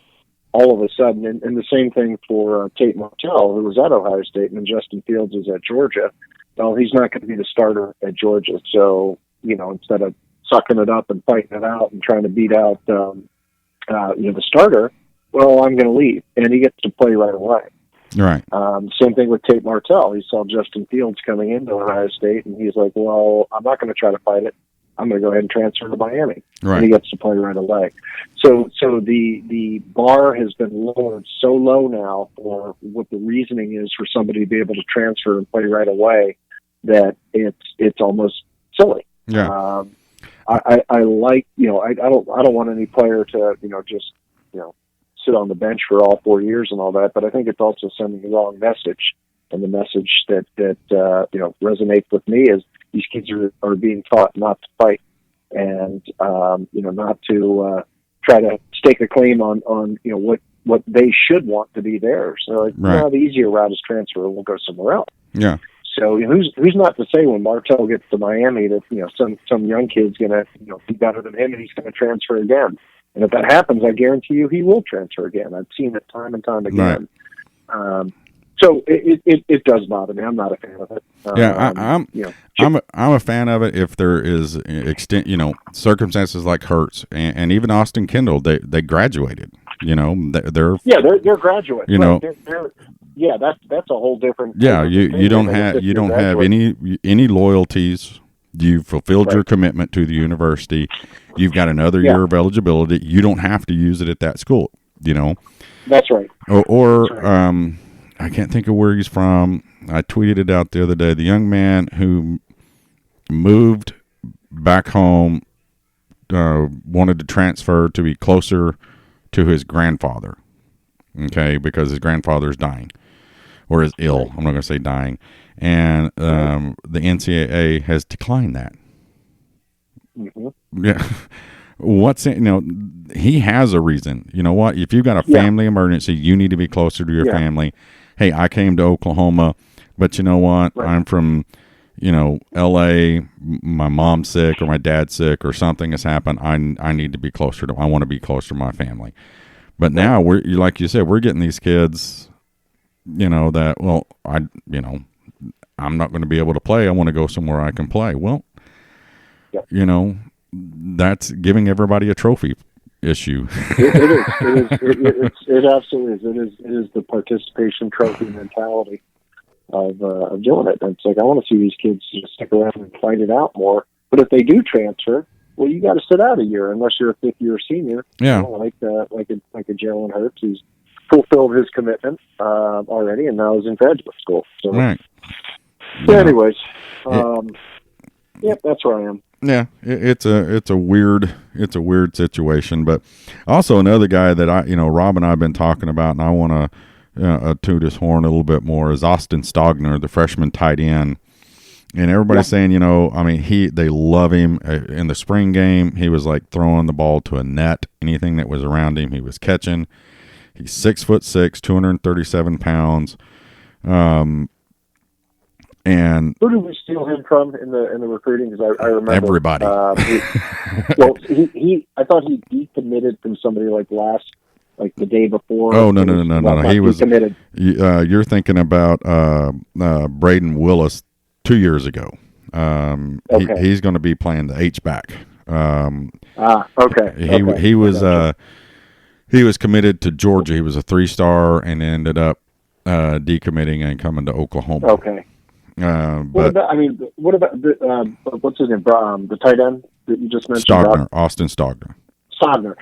all of a sudden, and the same thing for Tate Martell, who was at Ohio State, and Justin Fields is at Georgia. Well, he's not going to be the starter at Georgia. So, instead of sucking it up and fighting it out and trying to beat out the starter, well, I'm going to leave, and he gets to play right away. Right. Same thing with Tate Martell. He saw Justin Fields coming into Ohio State, and he's like, well, I'm not going to try to fight it. I'm going to go ahead and transfer to Miami. Right. And he gets to play right away. So the bar has been lowered so low now for what the reasoning is for somebody to be able to transfer and play right away that it's almost silly. Yeah. I like, I don't want any player to, just, sit on the bench for all 4 years and all that, but I think it's also sending the wrong message. And the message that resonates with me is these kids are being taught not to fight and, not to try to stake a claim on what they should want to be theirs. So, the easier route is transfer and we'll go somewhere else. Yeah. So who's not to say when Martell gets to Miami that some young kid's going to be better than him and he's going to transfer again. And if that happens, I guarantee you he will transfer again. I've seen it time and time again. Right. So it does bother me. I'm not a fan of it. I'm a fan of it if there is circumstances like Hurts and even Austin Kendall. They graduated. They're graduates. That's a whole different. Yeah, you don't have any loyalties. You fulfilled your commitment to the university. You've got another year of eligibility. You don't have to use it at that school. That's right. I can't think of where he's from. I tweeted it out the other day. The young man who moved back home wanted to transfer to be closer to his grandfather. Okay, because his grandfather's dying or is ill. I'm not going to say dying. And the NCAA has declined that. Mm-hmm. Yeah. He has a reason. You know what? If you've got a family emergency, you need to be closer to your family. Hey, I came to Oklahoma, but you know what? Right. I'm from, LA. My mom's sick or my dad's sick or something has happened. I need to be closer I want to be closer to my family. But now like you said, we're getting these kids, I'm not going to be able to play. I want to go somewhere I can play. Well, that's giving everybody a trophy issue. It absolutely is. It is the participation trophy mentality of doing it. And it's like, I want to see these kids just stick around and fight it out more. But if they do transfer, well, you got to sit out a year unless you're a fifth-year senior. Yeah, like a Jalen Hurts, who's fulfilled his commitment already, and now is in graduate school. So, right. Anyways, that's where I am. Yeah, it's a weird situation, but also another guy that Rob and I have been talking about, and I want to toot his horn a little bit more is Austin Stogner, the freshman tight end. And everybody's saying, they love him. In the spring game, he was like throwing the ball to a net. Anything that was around him, he was catching. He's 6'6", 237 pounds. And who did we steal him from in the recruiting? Because I remember everybody. He I thought he decommitted from somebody the day before. Oh no! He was committed. You're thinking about Braden Willis 2 years ago. He's going to be playing the H back. Okay. He was he was committed to Georgia. He was a 3-star and ended up decommitting and coming to Oklahoma. Okay. What about what's his name? The tight end that you just mentioned? Austin Stogner. Stogner.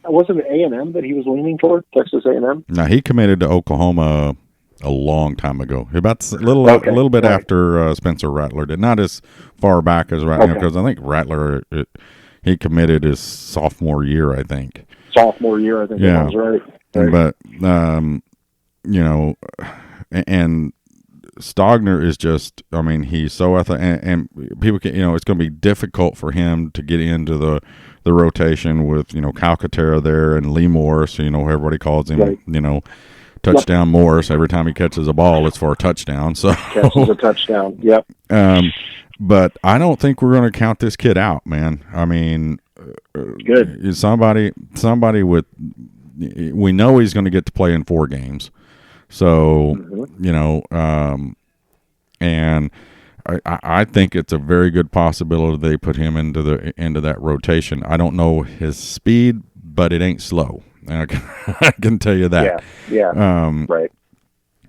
Wasn't it A&M that he was leaning toward? Texas A&M? No, he committed to Oklahoma a long time ago. About a little bit after Spencer Rattler did. Not as far back as Rattler, because I think Rattler he committed his sophomore year. I think. That was right. But and Stogner is just, he's so athletic, and people can, it's going to be difficult for him to get into the rotation with, Calcaterra there and Lee Morris, everybody calls him, touchdown Morris. Every time he catches a ball, it's for a touchdown. So catches a touchdown. Yep. But I don't think we're going to count this kid out, man. Good. Somebody with, we know he's going to get to play in 4 games. So, and I think it's a very good possibility they put him into that rotation. I don't know his speed but it ain't slow. I can tell you that. Yeah. Right.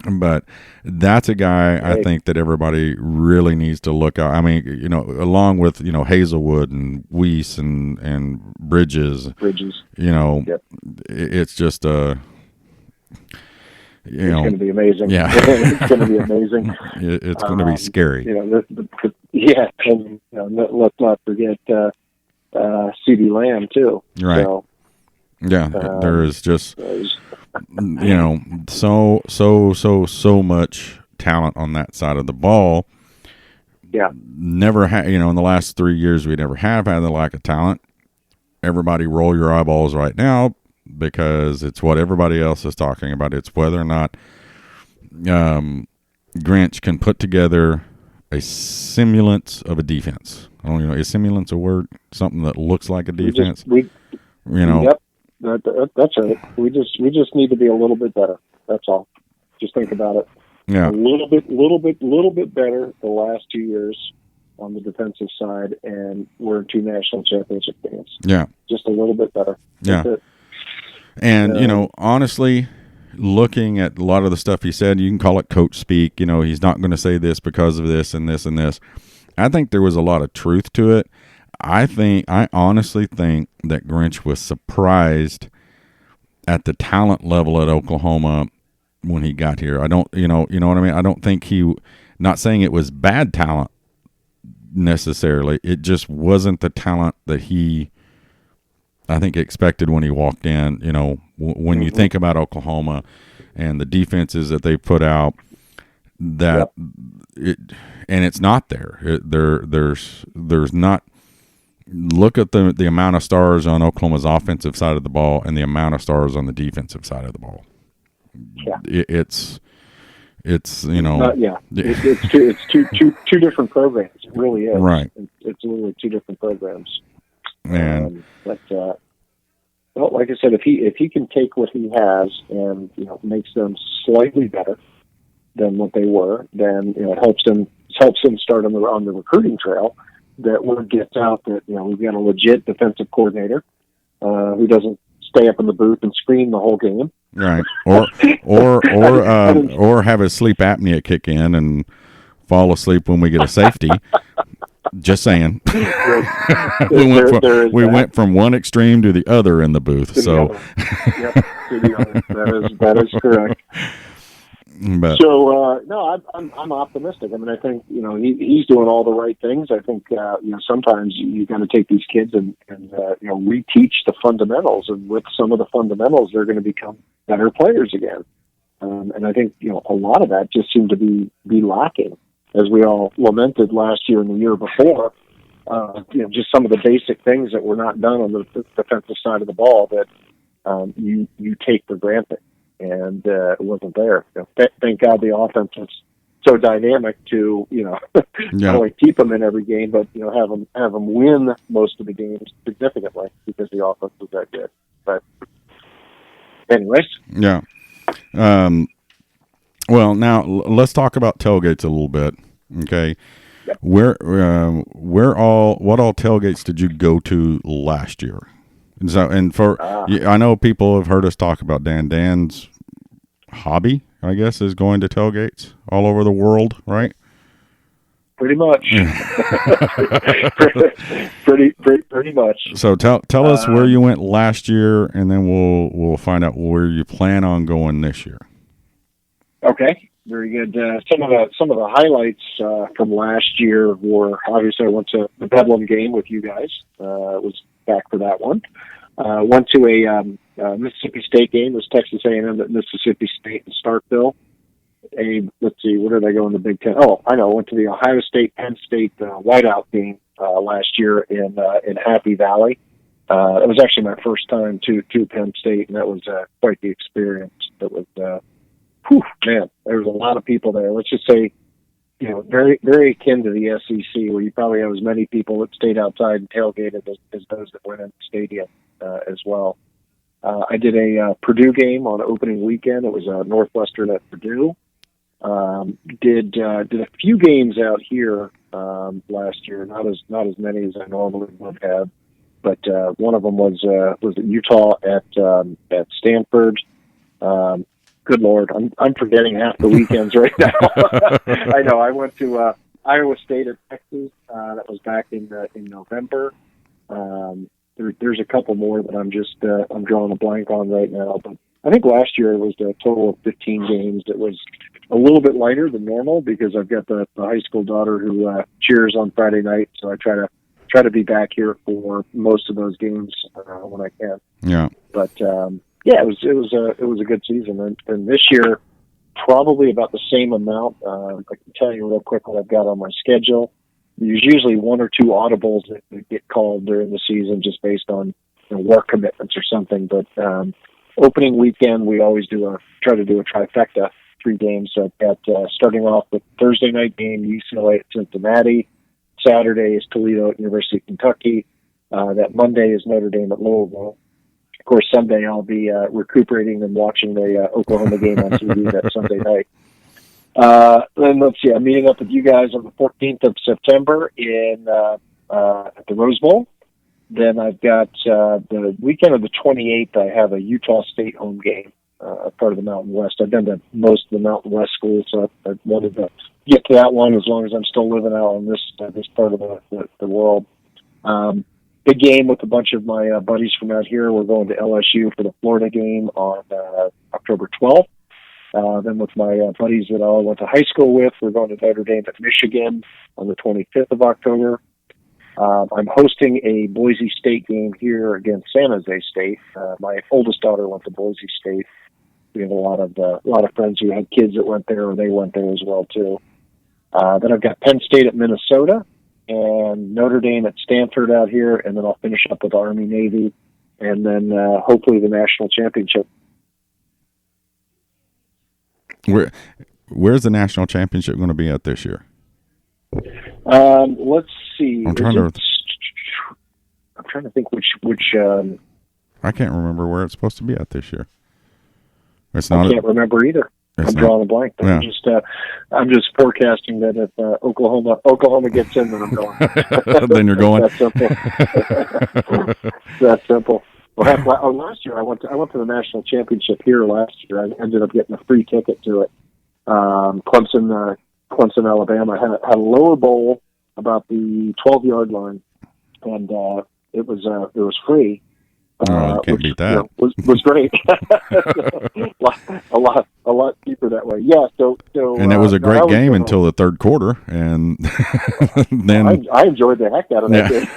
But that's a guy I think that everybody really needs to look out. I mean, along with, Hazelwood and Weiss and Bridges, Yep. it's just it's going to be amazing. Yeah. It's going to be amazing. It's going to be scary. And let's not forget CD Lamb too. Right. So, yeah, there is just so much talent on that side of the ball. Yeah. Never in the last 3 years we never have had the lack of talent. Everybody roll your eyeballs right now because it's what everybody else is talking about. It's whether or not Grinch can put together a semblance of a defense. I don't know, is semblance a word? Something that looks like a defense? Yep. That's right. We just need to be a little bit better. That's all. Just think about it. Yeah. A little bit better the last 2 years on the defensive side, and we're 2 national championship games. Yeah. Just a little bit better. Yeah. That's it. And, honestly, looking at a lot of the stuff he said, you can call it coach speak. He's not going to say this because of this and this and this. I think there was a lot of truth to it. I honestly think that Grinch was surprised at the talent level at Oklahoma when he got here. I don't, you know what I mean? I don't think not saying it was bad talent necessarily. It just wasn't the talent that he, I think, expected when he walked in. When you think about Oklahoma and the defenses that they put out, it's not there. There's not. Look at the amount of stars on Oklahoma's offensive side of the ball and the amount of stars on the defensive side of the ball. Yeah, it's It's two different programs. It really is. Right. It's literally two different programs. And well, like I said, if he can take what he has and makes them slightly better than what they were, then it helps him start on the recruiting trail. That word gets out that we've got a legit defensive coordinator who doesn't stay up in the booth and scream the whole game. Right. Or have his sleep apnea kick in and fall asleep when we get a safety. Just saying. we went from one extreme to the other in the booth. Yep, to the other. That is correct. But, so no, I'm optimistic. I mean, I think he's doing all the right things. I think sometimes you got to take these kids and reteach the fundamentals, and with some of the fundamentals, they're going to become better players again. And I think a lot of that just seemed to be lacking, as we all lamented last year and the year before. Just some of the basic things that were not done on the defensive side of the ball that you take for granted. And it wasn't there. Thank God the offense was so dynamic to not only keep them in every game, but have them win most of the games significantly because the offense was that good. But anyways, yeah. Well, now let's talk about tailgates a little bit. Okay, yep. What all tailgates did you go to last year? And I know people have heard us talk about Dan's hobby, I guess, is going to tailgates all over the world, right? Pretty much. pretty much. So tell us where you went last year, and then we'll find out where you plan on going this year. Okay. Very good. Some of the highlights from last year were, obviously, I went to the Bedlam game with you guys. Was back for that one. Went to a Mississippi State game. It was Texas A&M at Mississippi State in Starkville. Let's see, where did I go in the Big Ten? Oh, I know. Went to the Ohio State Penn State whiteout game last year in Happy Valley. It was actually my first time to Penn State, and that was quite the experience. It was. Man, there was a lot of people there. Let's just say, very, very akin to the SEC, where you probably have as many people that stayed outside and tailgated as those that went in the stadium as well. I did a Purdue game on opening weekend. It was Northwestern at Purdue. Did a few games out here last year, not as many as I normally would have. but one of them was at Utah at Stanford. Good Lord, I'm forgetting half the weekends right now. I know. I went to Iowa State at Texas. That was back in November. There's a couple more that I'm drawing a blank on right now. But I think last year it was a total of 15 games. It was a little bit lighter than normal because I've got the high school daughter who cheers on Friday night, so I try to be back here for most of those games when I can. Yeah. But yeah, it was a good season, and this year probably about the same amount. I can tell you real quick what I've got on my schedule. There's usually one or two audibles that get called during the season just based on work commitments or something. But opening weekend, we always try to do a trifecta, 3 games. So I've got starting off with Thursday night game, UCLA at Cincinnati. Saturday is Toledo at University of Kentucky. That Monday is Notre Dame at Louisville. Of course, Sunday I'll be recuperating and watching the Oklahoma game on TV that Sunday night. Then let's see, I'm meeting up with you guys on the 14th of September at the Rose Bowl. Then I've got the weekend of the 28th, I have a Utah State home game, part of the Mountain West. I've been to most of the Mountain West schools, so I wanted to get to that one as long as I'm still living out on this part of the world. Big game with a bunch of my buddies from out here. We're going to LSU for the Florida game on October 12th. Then with my buddies that I all went to high school with, we're going to Notre Dame at Michigan on the 25th of October. I'm hosting a Boise State game here against San Jose State. My oldest daughter went to Boise State. We have a lot of friends who had kids that went there, or they went there as well too. Then I've got Penn State at Minnesota and Notre Dame at Stanford out here, and then I'll finish up with Army Navy, and then hopefully the national championship. Where's the national championship going to be at this year? Let's see. I'm trying to think which. I can't remember where it's supposed to be at this year. I can't remember either. I'm drawing a blank. Yeah. I'm just forecasting that if Oklahoma gets in, then I'm going. Then you're going. That's simple. That's simple. Well, last year I went to the national championship here last year. I ended up getting a free ticket to it. Clemson, Alabama. I had a lower bowl about the 12-yard line, and it was free. Can't beat that. Was great. a lot cheaper that way. Yeah. So and it was a great game until the third quarter, and then I enjoyed the heck out of that game.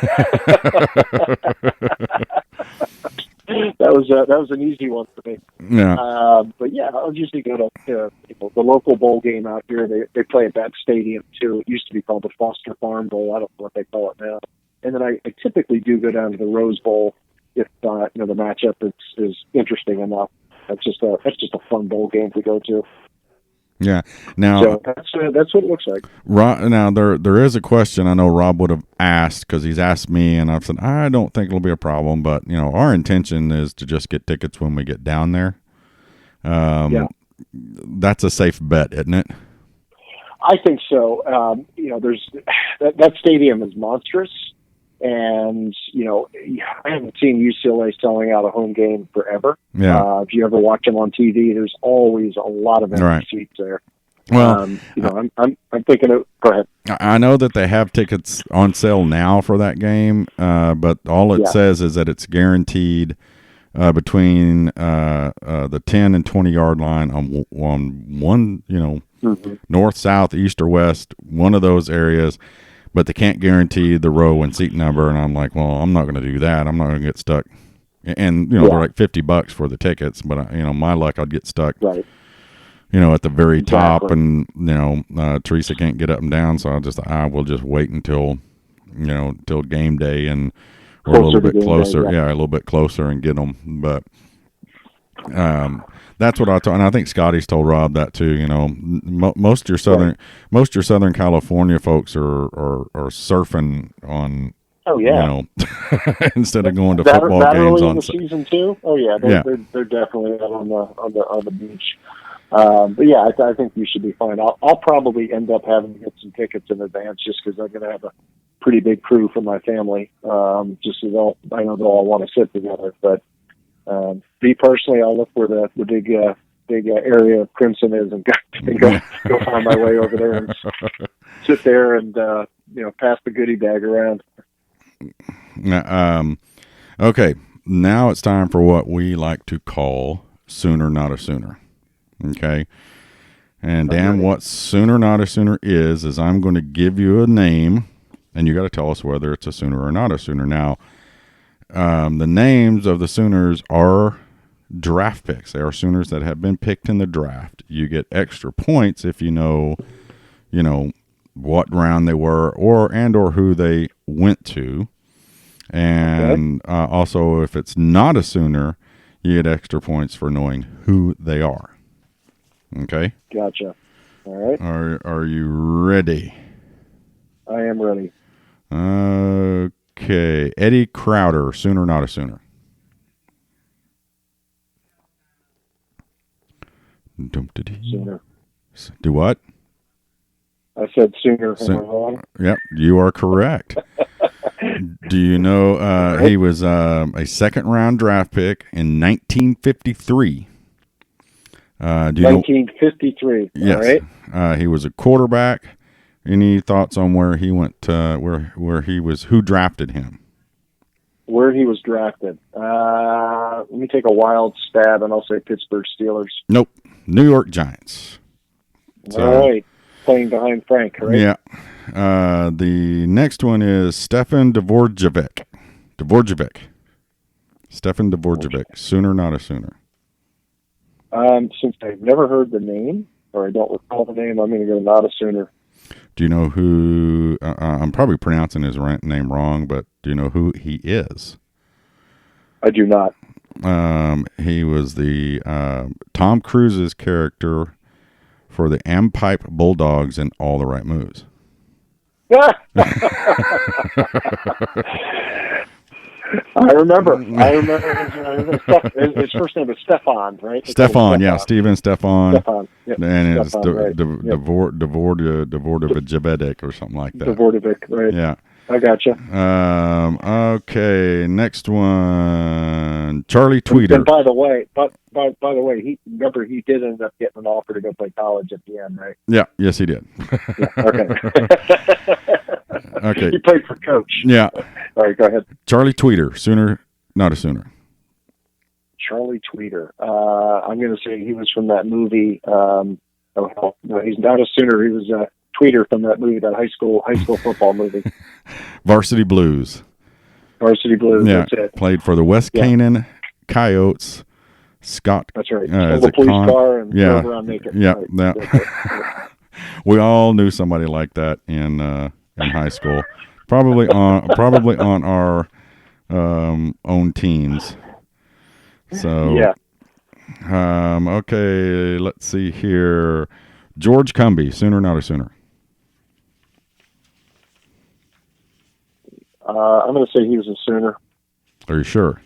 That was an easy one for me. Yeah. But yeah, I'll usually go to the local bowl game out here. They play at that stadium too. It used to be called the Foster Farm Bowl. I don't know what they call it now. And then I typically do go down to the Rose Bowl if the matchup is interesting enough. That's just a fun bowl game to go to. Yeah. Now so that's what it looks like. Now there is a question I know Rob would have asked, because he's asked me, and I've said I don't think it'll be a problem. But our intention is to just get tickets when we get down there. Yeah. That's a safe bet, isn't it? I think so. There's that stadium is monstrous. And, I haven't seen UCLA selling out a home game forever. Yeah. If you ever watch them on TV, there's always a lot of empty seats there. Well, I'm thinking of, go ahead. I know that they have tickets on sale now for that game, but all it says is that it's guaranteed between the 10 and 20-yard line on one, north, south, east, or west, one of those areas. But they can't guarantee the row and seat number, and I'm like, well, I'm not going to do that. I'm not going to get stuck. And they're like $50 for the tickets, but my luck, I'd get stuck. Right. At the very top, and Teresa can't get up and down, so I will just wait until till game day, and we're a little bit closer. A little bit closer, and get them. But that's what I told, and I think Scotty's told Rob that too. Most of your Southern California folks are surfing on. Oh yeah. Instead of going to football games on the season too. Oh yeah, they're definitely out on the beach. But yeah, I think you should be fine. I'll probably end up having to get some tickets in advance just because I'm going to have pretty big crew for my family. Just so I know they'll all want to sit together. But me personally, I'll look where the big area of crimson is and go find my way over there and sit there and pass the goodie bag around. Okay, now it's time for what we like to call Sooner Not a Sooner. Okay, and Dan, what Sooner Not a Sooner is I'm going to give you a name, and you got to tell us whether it's a Sooner or not a Sooner. Now, the names of the Sooners are draft picks. They are Sooners that have been picked in the draft. You get extra points if you know what round they were or who they went to. And also, if it's not a Sooner, you get extra points for knowing who they are. Okay? Gotcha. All right. Are you ready? I am ready. Okay. Eddie Crowder, Sooner, not a Sooner. Sooner. Do what? I said Sooner. Am I wrong? Yep, you are correct. Do you know he was a second-round draft pick in 1953? 1953. Yes. All right. He was a quarterback. Any thoughts on where he went? Where he was? Who drafted him? Where he was drafted? Let me take a wild stab, and I'll say Pittsburgh Steelers. Nope. New York Giants. So, all right. Playing behind Frank, right? Yeah. The next one is Stefan Dvorak. Stefan Dvorak. Sooner, not a Sooner. Since I've never heard the name, or I don't recall the name, I'm going to go not a Sooner. Do you know who? I'm probably pronouncing his name wrong, but do you know who he is? I do not. He was the Tom Cruise's character for the Ampipe Bulldogs in All the Right Moves. I remember. His first name was Stefan, right? Stefan, yeah, Steven Stefan. Stefan, yep. And it's Dvorak or something like that. Dvorak, right? Yeah. I gotcha. Okay, next one, Charlie Tweeter. And by the way, he did end up getting an offer to go play college at the end, right? Yeah, yes, he did. Yeah, okay. Okay. He played for coach. Yeah. All right, go ahead. Charlie Tweeter, Sooner, not a Sooner. Charlie Tweeter. I'm going to say he was from that movie. No, he's not a Sooner. He was a Tweeter from that movie, that high school football movie. Varsity Blues. Varsity Blues. Yeah, That's it. played for the West Canaan Coyotes. Scott. That's right. The police car and drove around naked. Yeah, right. We all knew somebody like that in high school. Probably on our own teams. So yeah. Okay, let's see here. George Cumby, Sooner, not a Sooner. I'm going to say he was a Sooner. Are you sure?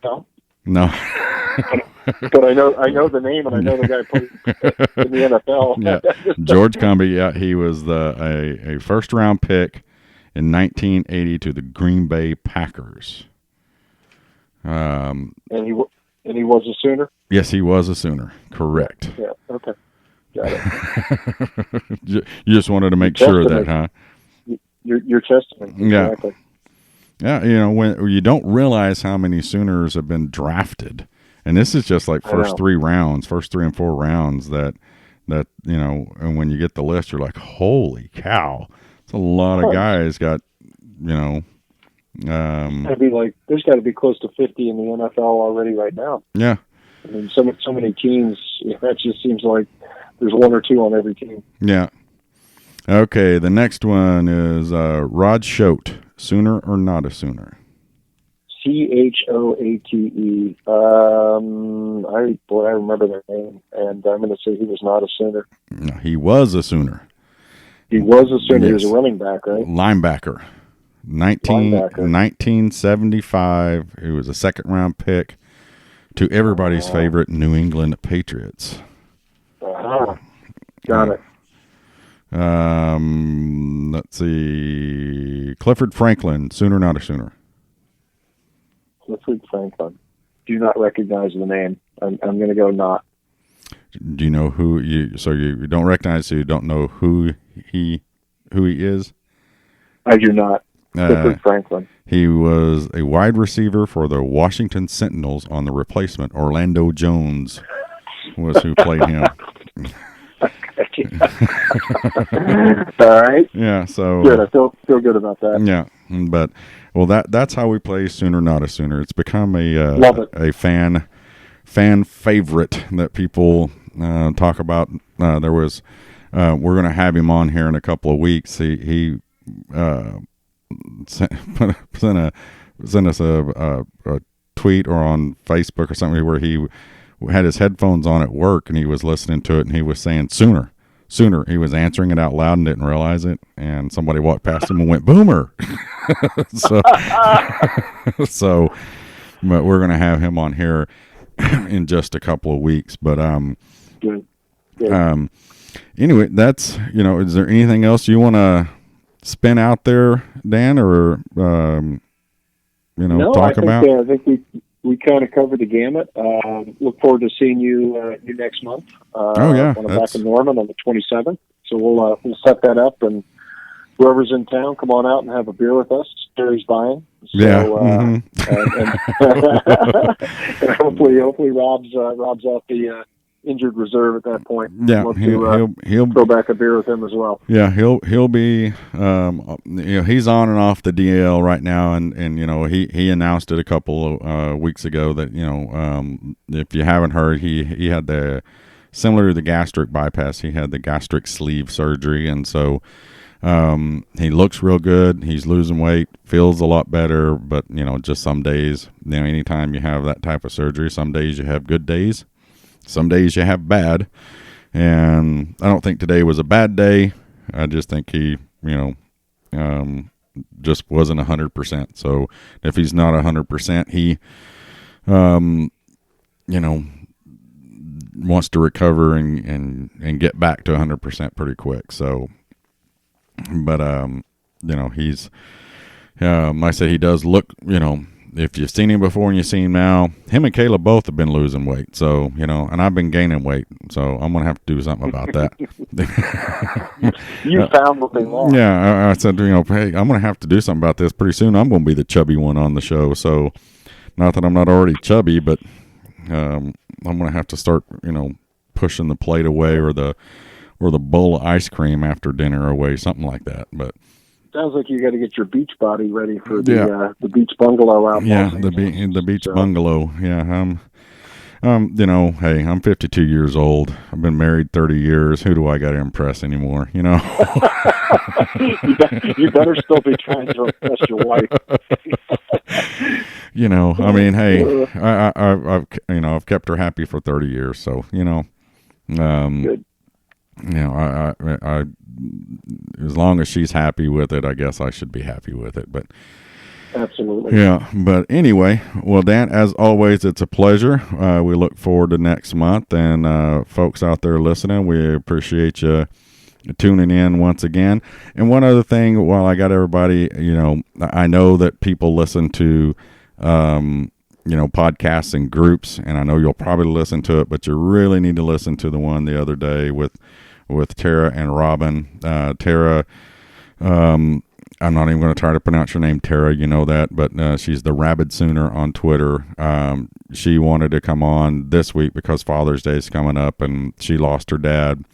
No. But I know the name, and I know the guy played in the NFL. Yeah, George Cumby. Yeah, he was a first round pick in 1980 to the Green Bay Packers. And he was a Sooner. Yes, he was a Sooner. Correct. Yeah. Okay. Got it. You just wanted to make sure of that, huh? Your testament. Exactly. Yeah, when you don't realize how many Sooners have been drafted, and this is just like first 3 and 4 rounds that and when you get the list, you're like, holy cow, it's a lot of guys got, there's got to be close to 50 in the NFL already right now. Yeah. I mean, so many teams. That just seems like there's 1 or 2 on every team. Yeah. Okay, the next one is Rod Schote, Sooner or not a Sooner? Choate. I remember that name, and I'm going to say he was not a Sooner. No, he was a Sooner. He was a Sooner. Yes. He was a running back, right? Linebacker. 1975. He was a second-round pick to everybody's favorite New England Patriots. Got it. Let's see. Clifford Franklin, Sooner Not a Sooner. Clifford Franklin. Do not recognize the name. I'm going to go not. Do you know who you? So you don't recognize, so you don't know who he is. I do not. Clifford Franklin. He was a wide receiver for the Washington Sentinels on the replacement. Orlando Jones was who played him. All right. Yeah. So good. I feel good about that. Yeah, but that's how we play Sooner Not a Sooner. It's become Love it. a fan favorite that people talk about. There was we're going to have him on here in a couple of weeks. He sent us a tweet or on Facebook or something where he had his headphones on at work and he was listening to it and he was saying sooner. He was answering it out loud and didn't realize it, and somebody walked past him and went boomer. so but we're going to have him on here in just a couple of weeks. But Good. Anyway, that's, is there anything else you want to spin out there, Dan, or no, talk about? I think we kind of covered the gamut. Look forward to seeing you next month. When I'm back in Norman on the 27th. So we'll set that up, and whoever's in town, come on out and have a beer with us. Terry's buying. So, and hopefully Rob's off the injured reserve at that point. Yeah, he'll throw back a beer with him as well. Yeah, he'll be he's on and off the DL right now, and he announced it a couple of weeks ago that if you haven't heard, he had the, similar to the gastric bypass, he had the gastric sleeve surgery, and so he looks real good. He's losing weight, feels a lot better, but just some days, anytime you have that type of surgery, some days you have good days, some days you have bad, and I don't think today was a bad day. I just think he, just wasn't 100%. So if he's not 100%, he, wants to recover and get back to 100% pretty quick. So, but, he's, I said he does look, if you've seen him before and you see him now, him and Caleb both have been losing weight. So, and I've been gaining weight. So I'm going to have to do something about that. You found what they want. Yeah. I said, hey, I'm going to have to do something about this pretty soon. I'm going to be the chubby one on the show. So not that I'm not already chubby, but I'm going to have to start, pushing the plate away or the bowl of ice cream after dinner away, something like that. But sounds like you got to get your beach body ready for the beach bungalow out. Yeah, the beach bungalow. Yeah, hey, I'm 52 years old. I've been married 30 years. Who do I got to impress anymore? You better still be trying to impress your wife. I mean, hey, I've kept her happy for 30 years, so good. I as long as she's happy with it, I guess I should be happy with it. But absolutely, yeah. But anyway, well, Dan, as always, it's a pleasure. We look forward to next month, and folks out there listening, we appreciate you tuning in once again. And one other thing, while I got everybody, I know that people listen to podcasts and groups, and I know you'll probably listen to it, but you really need to listen to the one the other day with Tara and Robin. Tara, I'm not even going to try to pronounce her name, Tara, you know that, but she's the Rabid Sooner on Twitter. She wanted to come on this week because Father's Day is coming up, and she lost her dad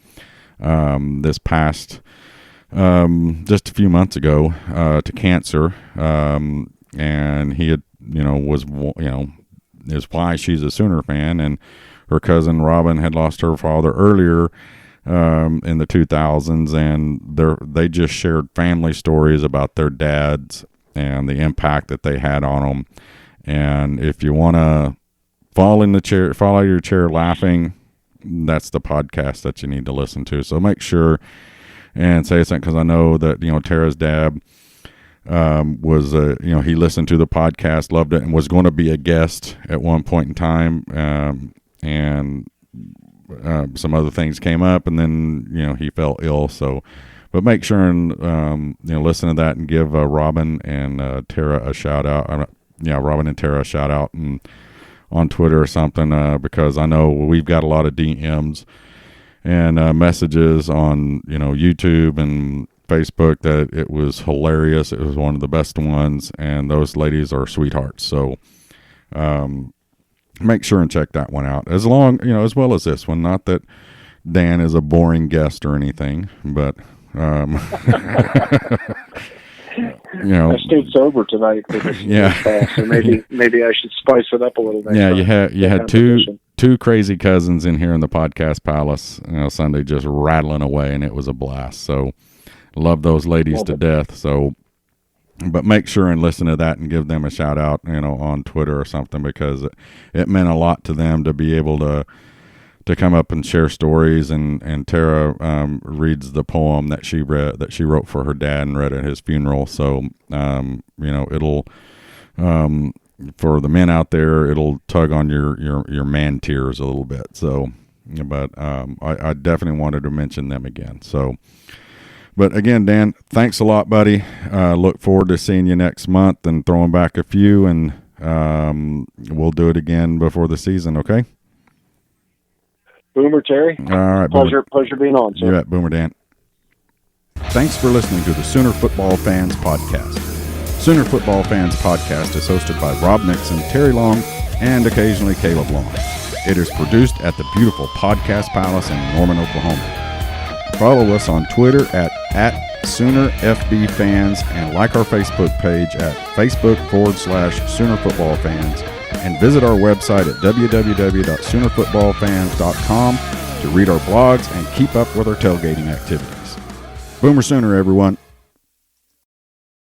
this past just a few months ago to cancer, and he had is why she's a Sooner fan, and her cousin Robin had lost her father earlier in the 2000s, and they just shared family stories about their dads and the impact that they had on them. And if you want to fall out of your chair laughing, that's the podcast that you need to listen to. So make sure and say something, because I know that Tara's dad was he listened to the podcast, loved it, and was going to be a guest at one point in time, and some other things came up, and then he fell ill. So, but make sure and listen to that and give Robin and Tara a shout out. Robin and Tara a shout out and on Twitter or something, because I know we've got a lot of DMs and messages on YouTube and Facebook that it was hilarious. It was one of the best ones, and those ladies are sweethearts. So make sure and check that one out, as well as this one. Not that Dan is a boring guest or anything, but I stayed sober tonight for this class, so maybe I should spice it up a little bit. Yeah, you had two crazy cousins in here in the podcast palace Sunday, just rattling away, and it was a blast. So love those ladies to death. So, but make sure and listen to that and give them a shout out, on Twitter or something, because it meant a lot to them to be able to come up and share stories. And Tara reads the poem that she wrote for her dad and read at his funeral. So it'll for the men out there, it'll tug on your man tears a little bit. So, but I definitely wanted to mention them again. So, but again, Dan, thanks a lot, buddy. Look forward to seeing you next month and throwing back a few, and we'll do it again before the season. Okay. Boomer, Terry. All right. Pleasure being on, sir. You bet, Boomer Dan. Thanks for listening to the Sooner Football Fans Podcast. Sooner Football Fans Podcast is hosted by Rob Nixon, Terry Long, and occasionally Caleb Long. It is produced at the beautiful Podcast Palace in Norman, Oklahoma. Follow us on Twitter at SoonerFBFans, and like our Facebook page at Facebook.com/Sooner Football Fans. And visit our website at www.SoonerFootballFans.com to read our blogs and keep up with our tailgating activities. Boomer Sooner, everyone.